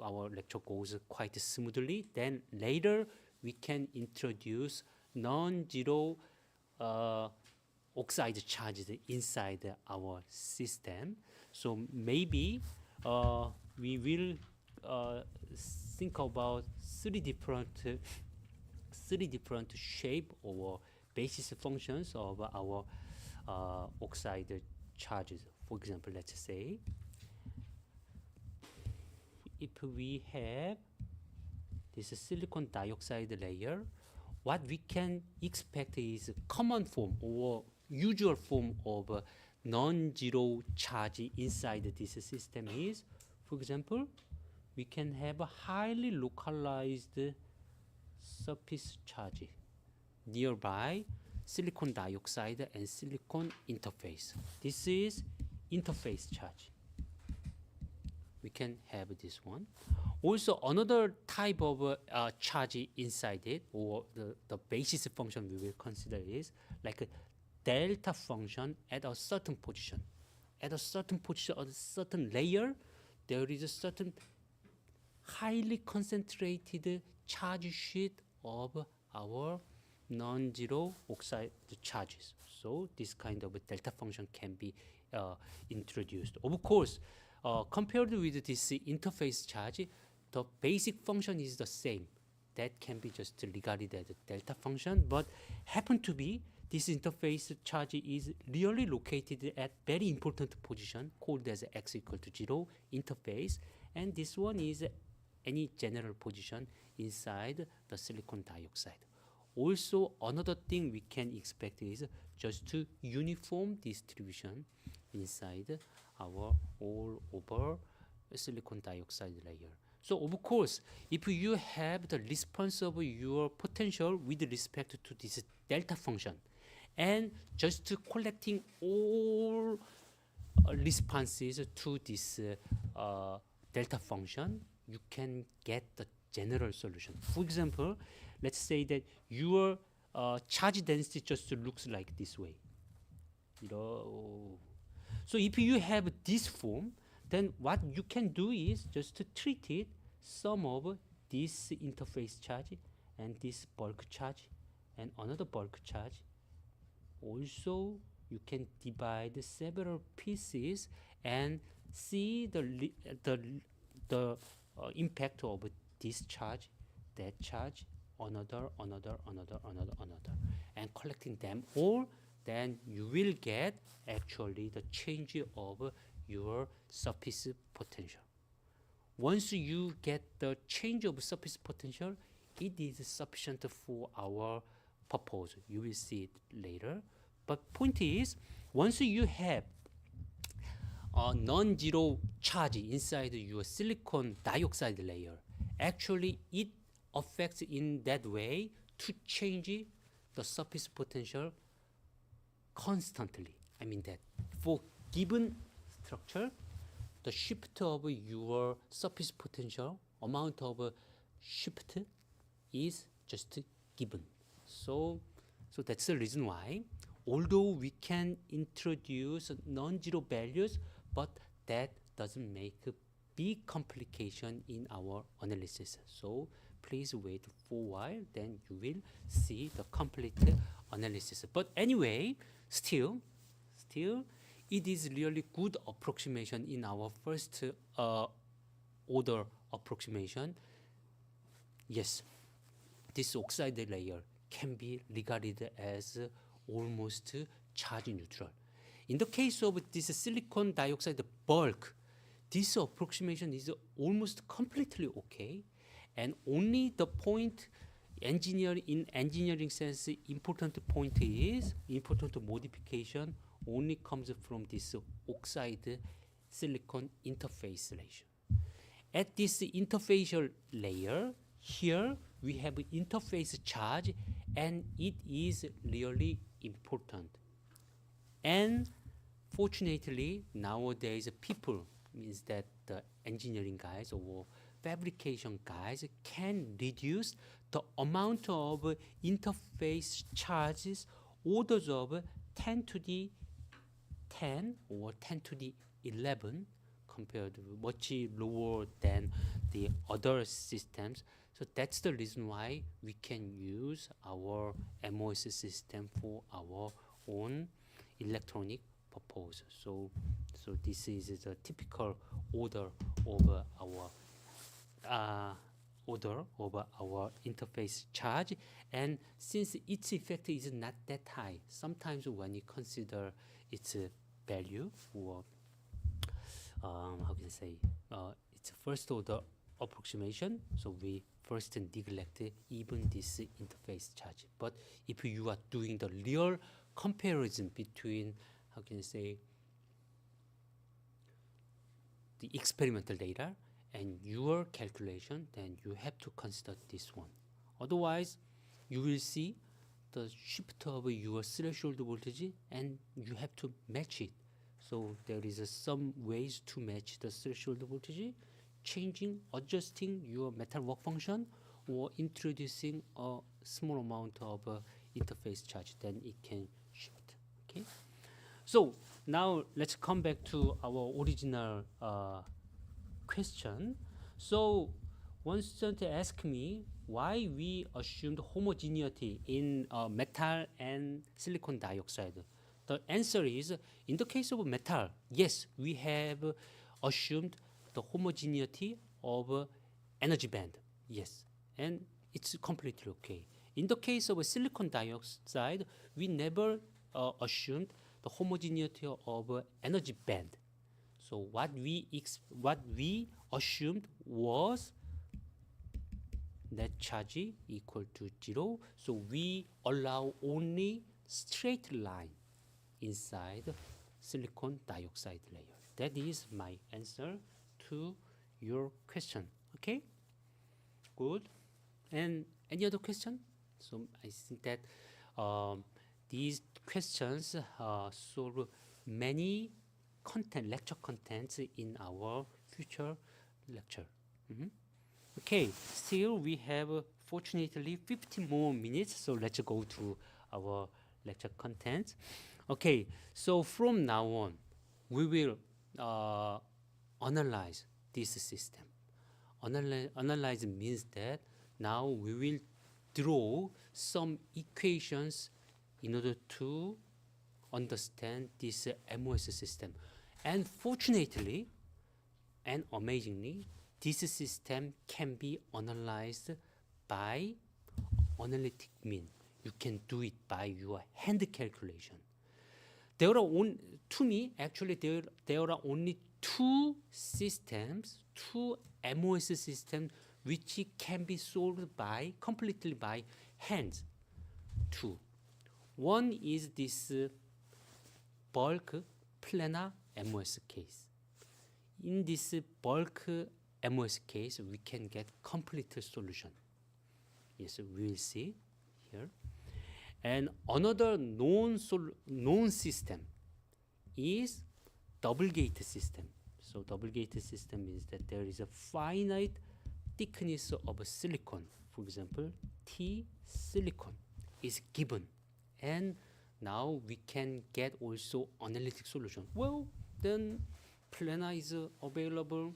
our lecture goes quite smoothly, then later we can introduce non-zero oxide charges inside our system. So maybe we will think about three different shape or basis functions of our oxide charges. For example, let's say if we have this silicon dioxide layer, what we can expect is common form or usual form of non-zero charge inside this system is, for example, we can have a highly localized surface charge nearby silicon dioxide and silicon interface. This is interface charge. We can have this one. Also, another type of charge inside it, or the basis function we will consider is like a delta function at a certain position. At a certain position, or a certain layer, there is a certain highly concentrated charge sheet of our non-zero oxide charges. So this kind of a delta function can be introduced. Of course, compared with this interface charge, the basic function is the same. That can be just regarded as a delta function, but happen to be this interface charge is really located at very important position called as x equal to 0 interface, and this one is any general position inside the silicon dioxide. Also, another thing we can expect is just to uniform distribution inside our all over silicon dioxide layer. So of course, if you have the response of your potential with respect to this delta function, and just collecting all responses to this delta function, you can get the general solution. For example, let's say that your charge density just looks like this way. So if you have this form, then what you can do is just to treat it sum of this interface charge and this bulk charge and another bulk charge. Also, you can divide several pieces and see the impact of this charge, that charge, another, and collecting them all, then you will get actually the change of your surface potential. Once you get the change of surface potential, it is sufficient for our purpose. You will see it later. But point is, once you have non-zero charge inside your silicon dioxide layer. Actually, it affects in that way to change the surface potential constantly. I mean that for given structure, the shift of your surface potential amount of shift is just given. So that's the reason why, although we can introduce non-zero values, but that doesn't make a big complication in our analysis. So please wait for a while, then you will see the complete analysis. But anyway, still, it is really good approximation in our first order approximation. Yes, this oxide layer can be regarded as almost charge neutral. In the case of this silicon dioxide bulk, this approximation is almost completely okay, and only the point in engineering sense important modification only comes from this oxide silicon interface layer. At this interfacial layer, here we have interface charge, and it is really important. And fortunately, nowadays people, means that the engineering guys or fabrication guys can reduce the amount of interface charges orders of 10 to the 10 or 10 to the 11, compared to much lower than the other systems. So that's the reason why we can use our MOS system for our own electronic purpose. So this is the typical order of our interface charge, and since its effect is not that high, sometimes when you consider its value for how can I say, it's first order approximation, so we first neglect even this interface charge. But if you are doing the real comparison between, how can I say, the experimental data and your calculation, then you have to consider this one. Otherwise, you will see the shift of your threshold voltage and you have to match it. So there is some ways to match the threshold voltage, changing, adjusting your metal work function, or introducing a small amount of interface charge, then it can shift. Okay. So now let's come back to our original question. So one student asked me why we assumed homogeneity in metal and silicon dioxide. The answer is, in the case of metal, yes, we have assumed the homogeneity of energy band, yes, and it's completely okay. In the case of silicon dioxide, we never assumed the homogeneity of energy band. So what we assumed was net charge equal to 0. So we allow only straight line inside silicon dioxide layer. That is my answer to your question. Okay, good. And any other question? So I think that these questions solve many lecture contents in our future lecture. Okay, still we have fortunately 50 more minutes, so let's go to our lecture content. Okay, so from now on, we will analyze this system. Analyze means that now we will draw some equations in order to understand this MOS system. And fortunately and amazingly, this system can be analyzed by analytic mean. You can do it by your hand calculation. There are to me, actually, there are only two systems, two MOS systems, which can be solved completely by hands. Two. One is this bulk planar MOS case. In this bulk MOS case, we can get complete solution. Yes, we will see here. And another known system is double gate system. So double gate system means that there is a finite thickness of a silicon. For example, T silicon is given, and now we can get also analytic solution. Well, then planar is available,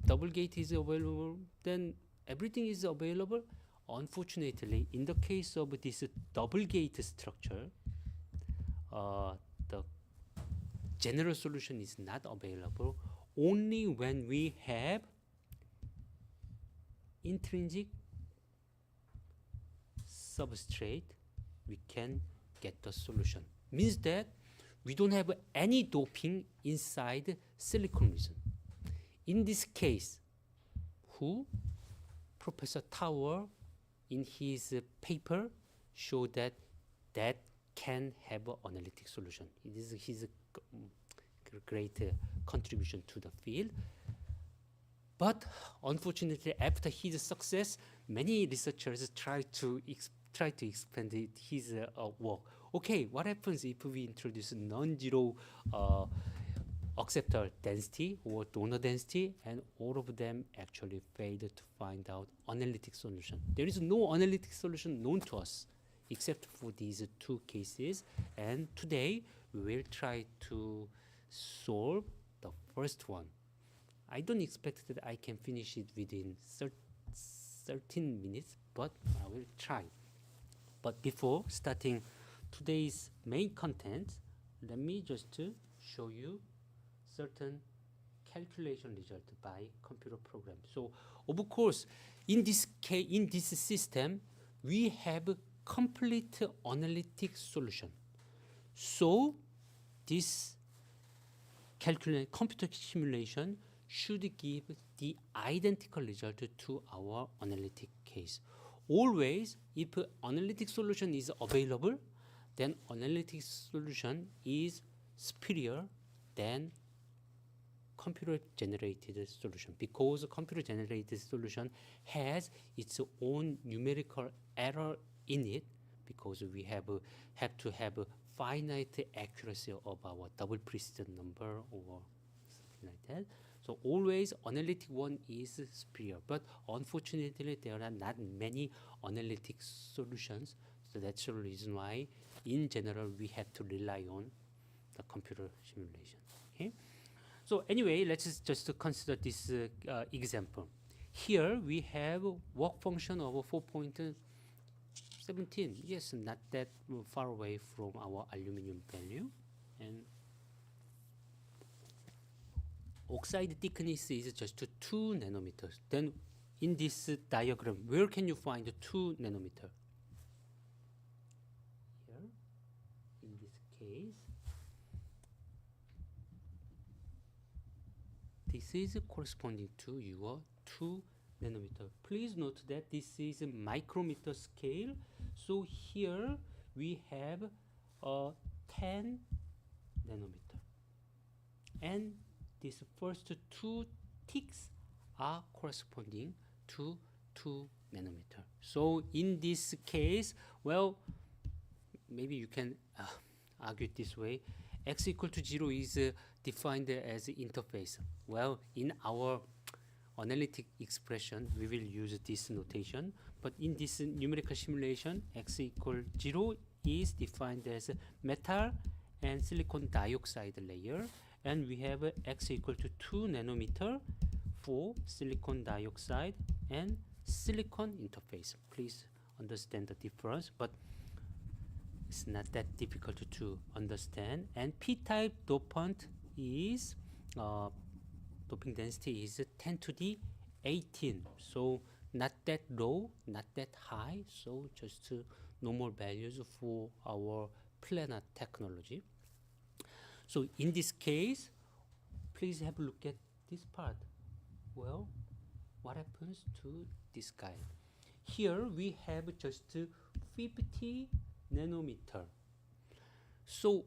double gate is available, then everything is available. Unfortunately, in the case of this double gate structure, the general solution is not available. Only when we have intrinsic substrate, we can get the solution. Means that we don't have any doping inside silicon region. In this case, Professor Tower in his paper showed that can have an analytic solution. It is his great contribution to the field. But unfortunately, after his success, many researchers try to expand his work. Okay, what happens if we introduce non-zero acceptor density or donor density, and all of them actually failed to find out analytic solution. There is no analytic solution known to us except for these two cases, and today we will try to solve the first one. I don't expect that I can finish it within 13 minutes, but I will try. But before starting today's main content, let me just show you certain calculation result by computer program. So of course, in this case, in this system, we have complete analytic solution. So this computer simulation should give the identical result to our analytic case. Always, if analytic solution is available, then analytic solution is superior than computer generated solution, because computer generated solution has its own numerical error in it, because we have to have a finite accuracy of our double precision number or something like that. So always analytic one is superior, but unfortunately there are not many analytic solutions. So that's the reason why in general we have to rely on the computer simulation. Okay. So anyway, let's just consider this example. Here we have work function of 4.17. Yes, not that far away from our aluminum value. And oxide thickness is just 2 nanometers. Then in this diagram, where can you find 2 nanometer? Here, in this case, this is corresponding to your 2 nanometer. Please note that this is a micrometer scale. So here we have 10 nanometer. And these first two ticks are corresponding to 2 nanometer. So in this case, well, maybe you can argue it this way. X equal to 0 is defined as interface. Well, in our analytic expression, we will use this notation. But in this numerical simulation, X equal 0 is defined as metal and silicon dioxide layer. And we have X equal to 2 nanometer for silicon dioxide and silicon interface. Please understand the difference, but it's not that difficult to understand. And p-type dopant is doping density is 10 to the 18, so not that low, not that high, so just normal values for our planar technology. So in this case, please have a look at this part. Well, what happens to this guy? Here we have just 50 nanometer. So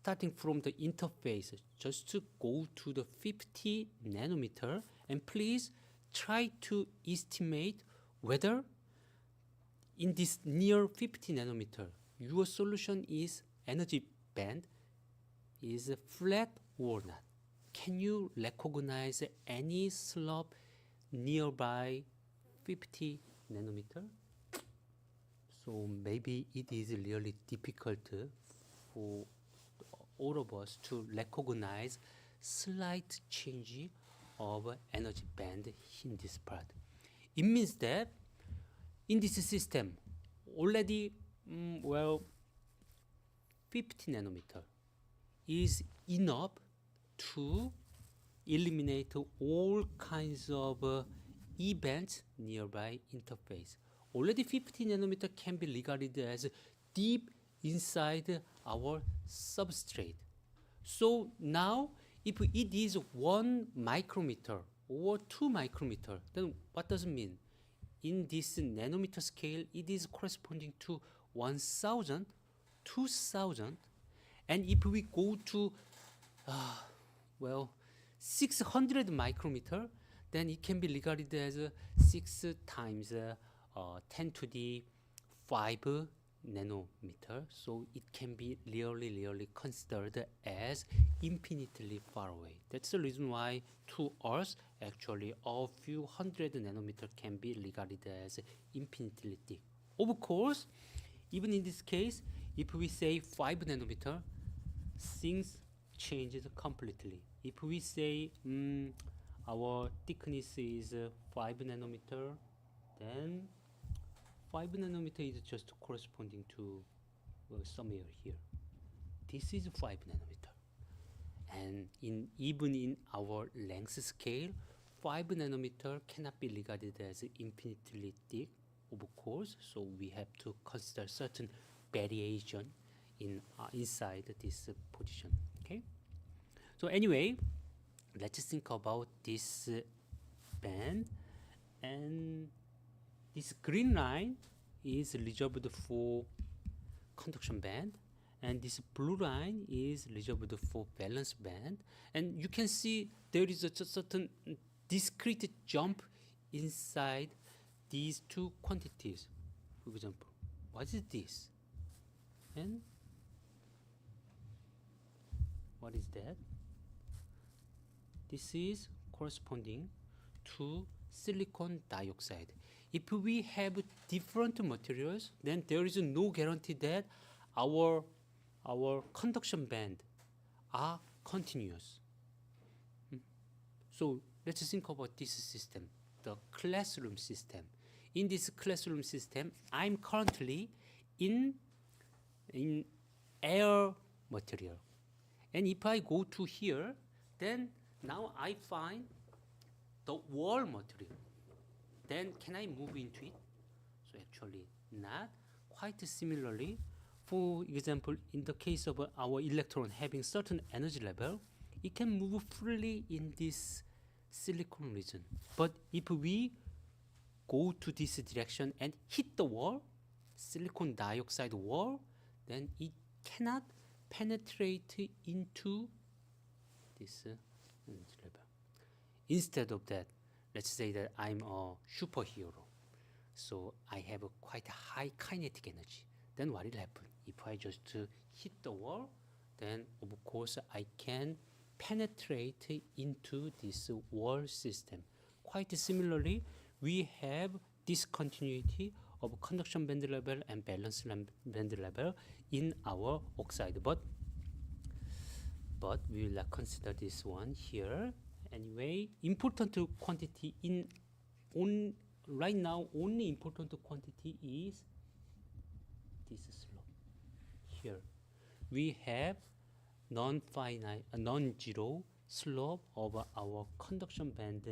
starting from the interface, just to go to the 50 nanometer, and please try to estimate whether in this near 50 nanometer your solution is energy band is flat or not. Can you recognize any slope nearby 50 nanometer? So maybe it is really difficult for all of us to recognize slight change of energy band in this part. It means that in this system already 50 nanometer is enough to eliminate all kinds of events nearby interface. Already 50 nanometer can be regarded as deep inside our substrate. So now if it is 1 micrometer or 2 micrometer, then what does it mean? In this nanometer scale, it is corresponding to 1000, 2000, and if we go to 600 micrometer, then it can be regarded as 6 times 10 to the 5 nanometer. So it can be really considered as infinitely far away. That's the reason why to us actually a few hundred nanometer can be regarded as infinitely thick. Of course, even in this case, if we say 5 nanometer, things changes completely. If we say our thickness is 5 nanometer, then 5 nanometer is just corresponding to somewhere here. This is 5 nanometer, and even in our length scale, 5 nanometer cannot be regarded as infinitely thick, of course. So we have to consider certain variation in inside this position. Okay. So anyway, let's think about this band, and this green line is reserved for conduction band, and this blue line is reserved for valence band. And you can see there is a certain discrete jump inside these two quantities. For example, what is this? And what is that? This is corresponding to silicon dioxide. If we have different materials, then there is no guarantee that our conduction band are continuous. So let's think about this system, the classroom system. In this classroom system, I'm currently in air material, and if I go to here, then now I find the wall material. Then can I move into it? So actually not. Quite similarly, for example, in the case of our electron having certain energy level, it can move freely in this silicon region. But if we go to this direction and hit the wall, silicon dioxide wall, then it cannot penetrate into this energy level. Instead of that, let's say that I'm a superhero, so I have a quite high kinetic energy. Then what will happen? If I just hit the wall, then of course I can penetrate into this wall system. Quite similarly, we have discontinuity of conduction band level and valence band level in our oxide, but we will not consider this one here. Anyway, important quantity right now, only important quantity is this slope. Here we have non-zero slope of our conduction band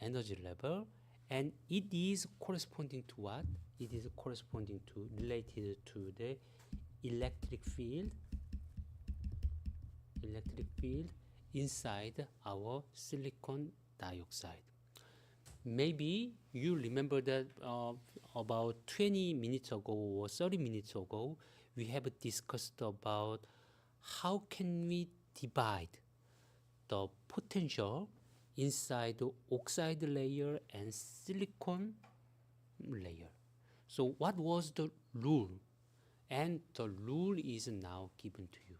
energy level, and it is corresponding to what? It is corresponding to, related to the electric field inside our silicon dioxide. Maybe you remember that about 20 minutes ago or 30 minutes ago, we have discussed about how can we divide the potential inside the oxide layer and silicon layer. So what was the rule? And the rule is now given to you.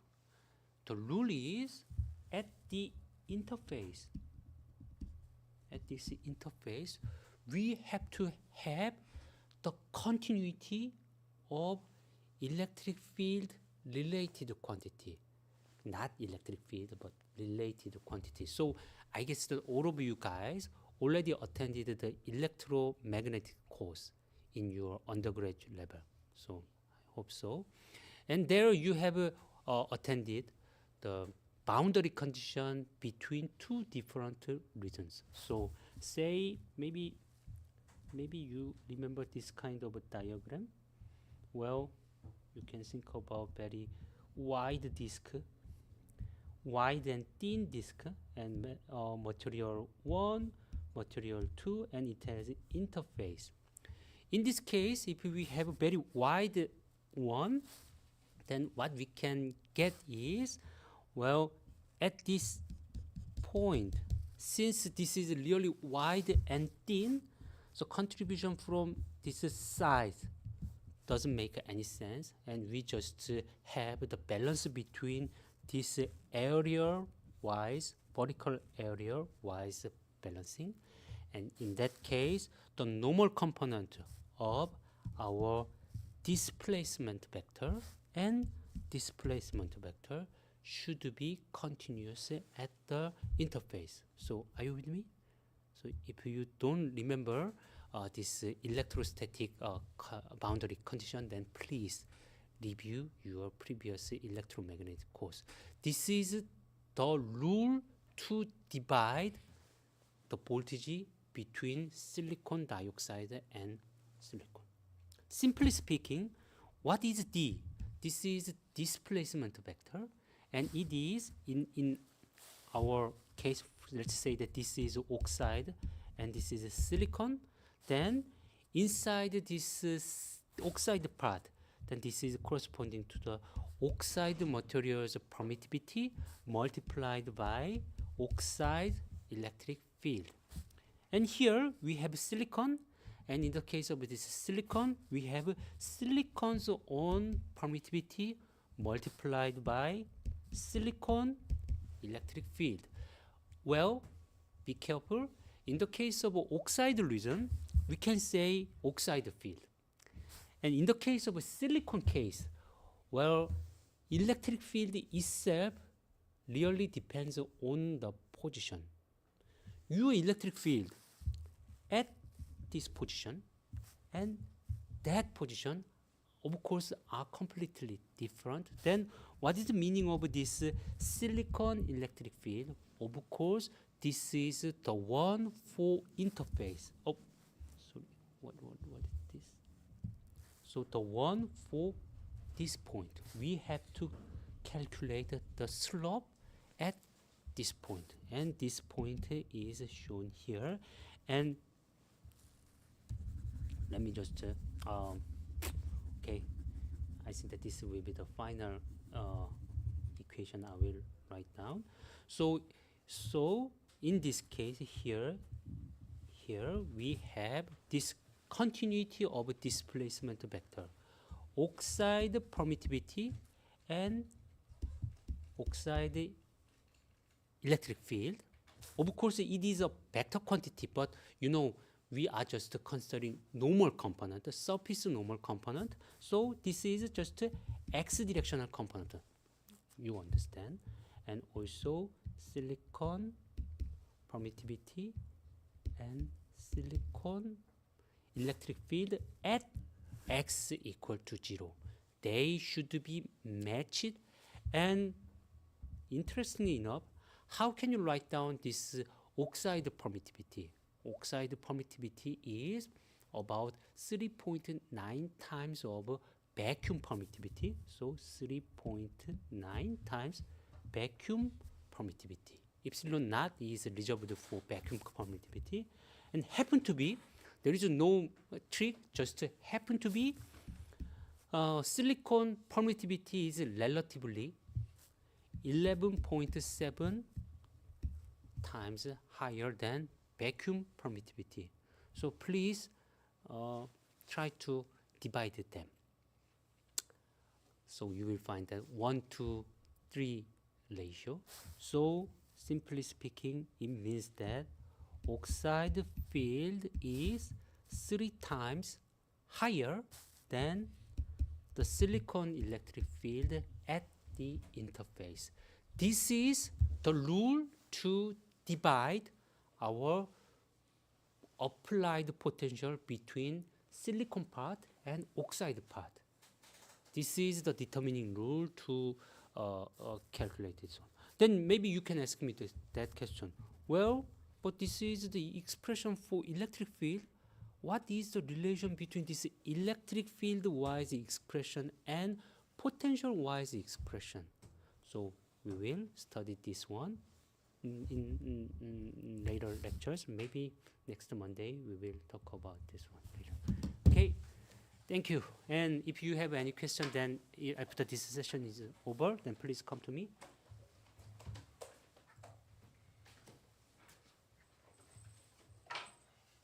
The rule is at the interface, at this interface, we have to have the continuity of electric field related quantity. Not electric field, but related quantity. So I guess that all of you guys already attended the electromagnetic course in your undergraduate level. So I hope so. And there you have attended the boundary condition between two different regions. So say maybe you remember this kind of a diagram. Well, you can think about very wide disk, wide and thin disk, and material 1, material 2, and it has interface. In this case, if we have a very wide one, then what we can get is, well, at this point, since this is really wide and thin, so contribution from this side doesn't make any sense, and we just have the balance between this area wise, vertical area wise balancing, and in that case the normal component of our displacement vector and displacement vector should be continuous at the interface. So are you with me? So if you don't remember this electrostatic boundary condition, then please review your previous electromagnetic course. This is the rule to divide the voltage between silicon dioxide and silicon. Simply speaking, what is D? This is displacement vector, and it is in our case, let's say that this is oxide and this is silicon. Then inside this oxide part, then this is corresponding to the oxide material's permittivity multiplied by oxide electric field. And here we have silicon, and in the case of this silicon, we have silicon's own permittivity multiplied by silicon electric field. Well, be careful. In the case of oxide region, we can say oxide field. And in the case of a silicon case, well, electric field itself really depends on the position. Your electric field at this position and that position, of course, are completely different. Then what is the meaning of this silicon electric field? Of course, this is the one for interface. Oh, sorry, what is this? So the one for this point, we have to calculate the slope at this point, and this point is shown here. And let me just okay, I think that this will be the final equation I will write down. So in this case here we have this continuity of displacement vector, oxide permittivity and oxide electric field. Of course, it is a vector quantity, but you know, we are just considering normal component, the surface normal component. So this is just x directional component. You understand? And also silicon permittivity and silicon electric field at x equal to 0. They should be matched. And interestingly enough, how can you write down this oxide permittivity? Oxide permittivity is about 3.9 times of vacuum permittivity. So 3.9 times vacuum permittivity. Epsilon naught is reserved for vacuum permittivity, and happen to be, there is no trick, just happen to be silicon permittivity is relatively 11.7 times higher than vacuum permittivity. So please try to divide them. So you will find that 1 to 3 ratio. So simply speaking, it means that oxide field is 3 times higher than the silicon electric field at the interface. This is the rule to divide our applied potential between silicon part and oxide part. This is the determining rule to calculate this one. Then maybe you can ask me that question. Well, but this is the expression for electric field. What is the relation between this electric field wise expression and potential wise expression? So we will study this one in later lectures. Maybe next Monday we will talk about this one later. Okay, thank you. And if you have any question, then after this session is over, then please come to me.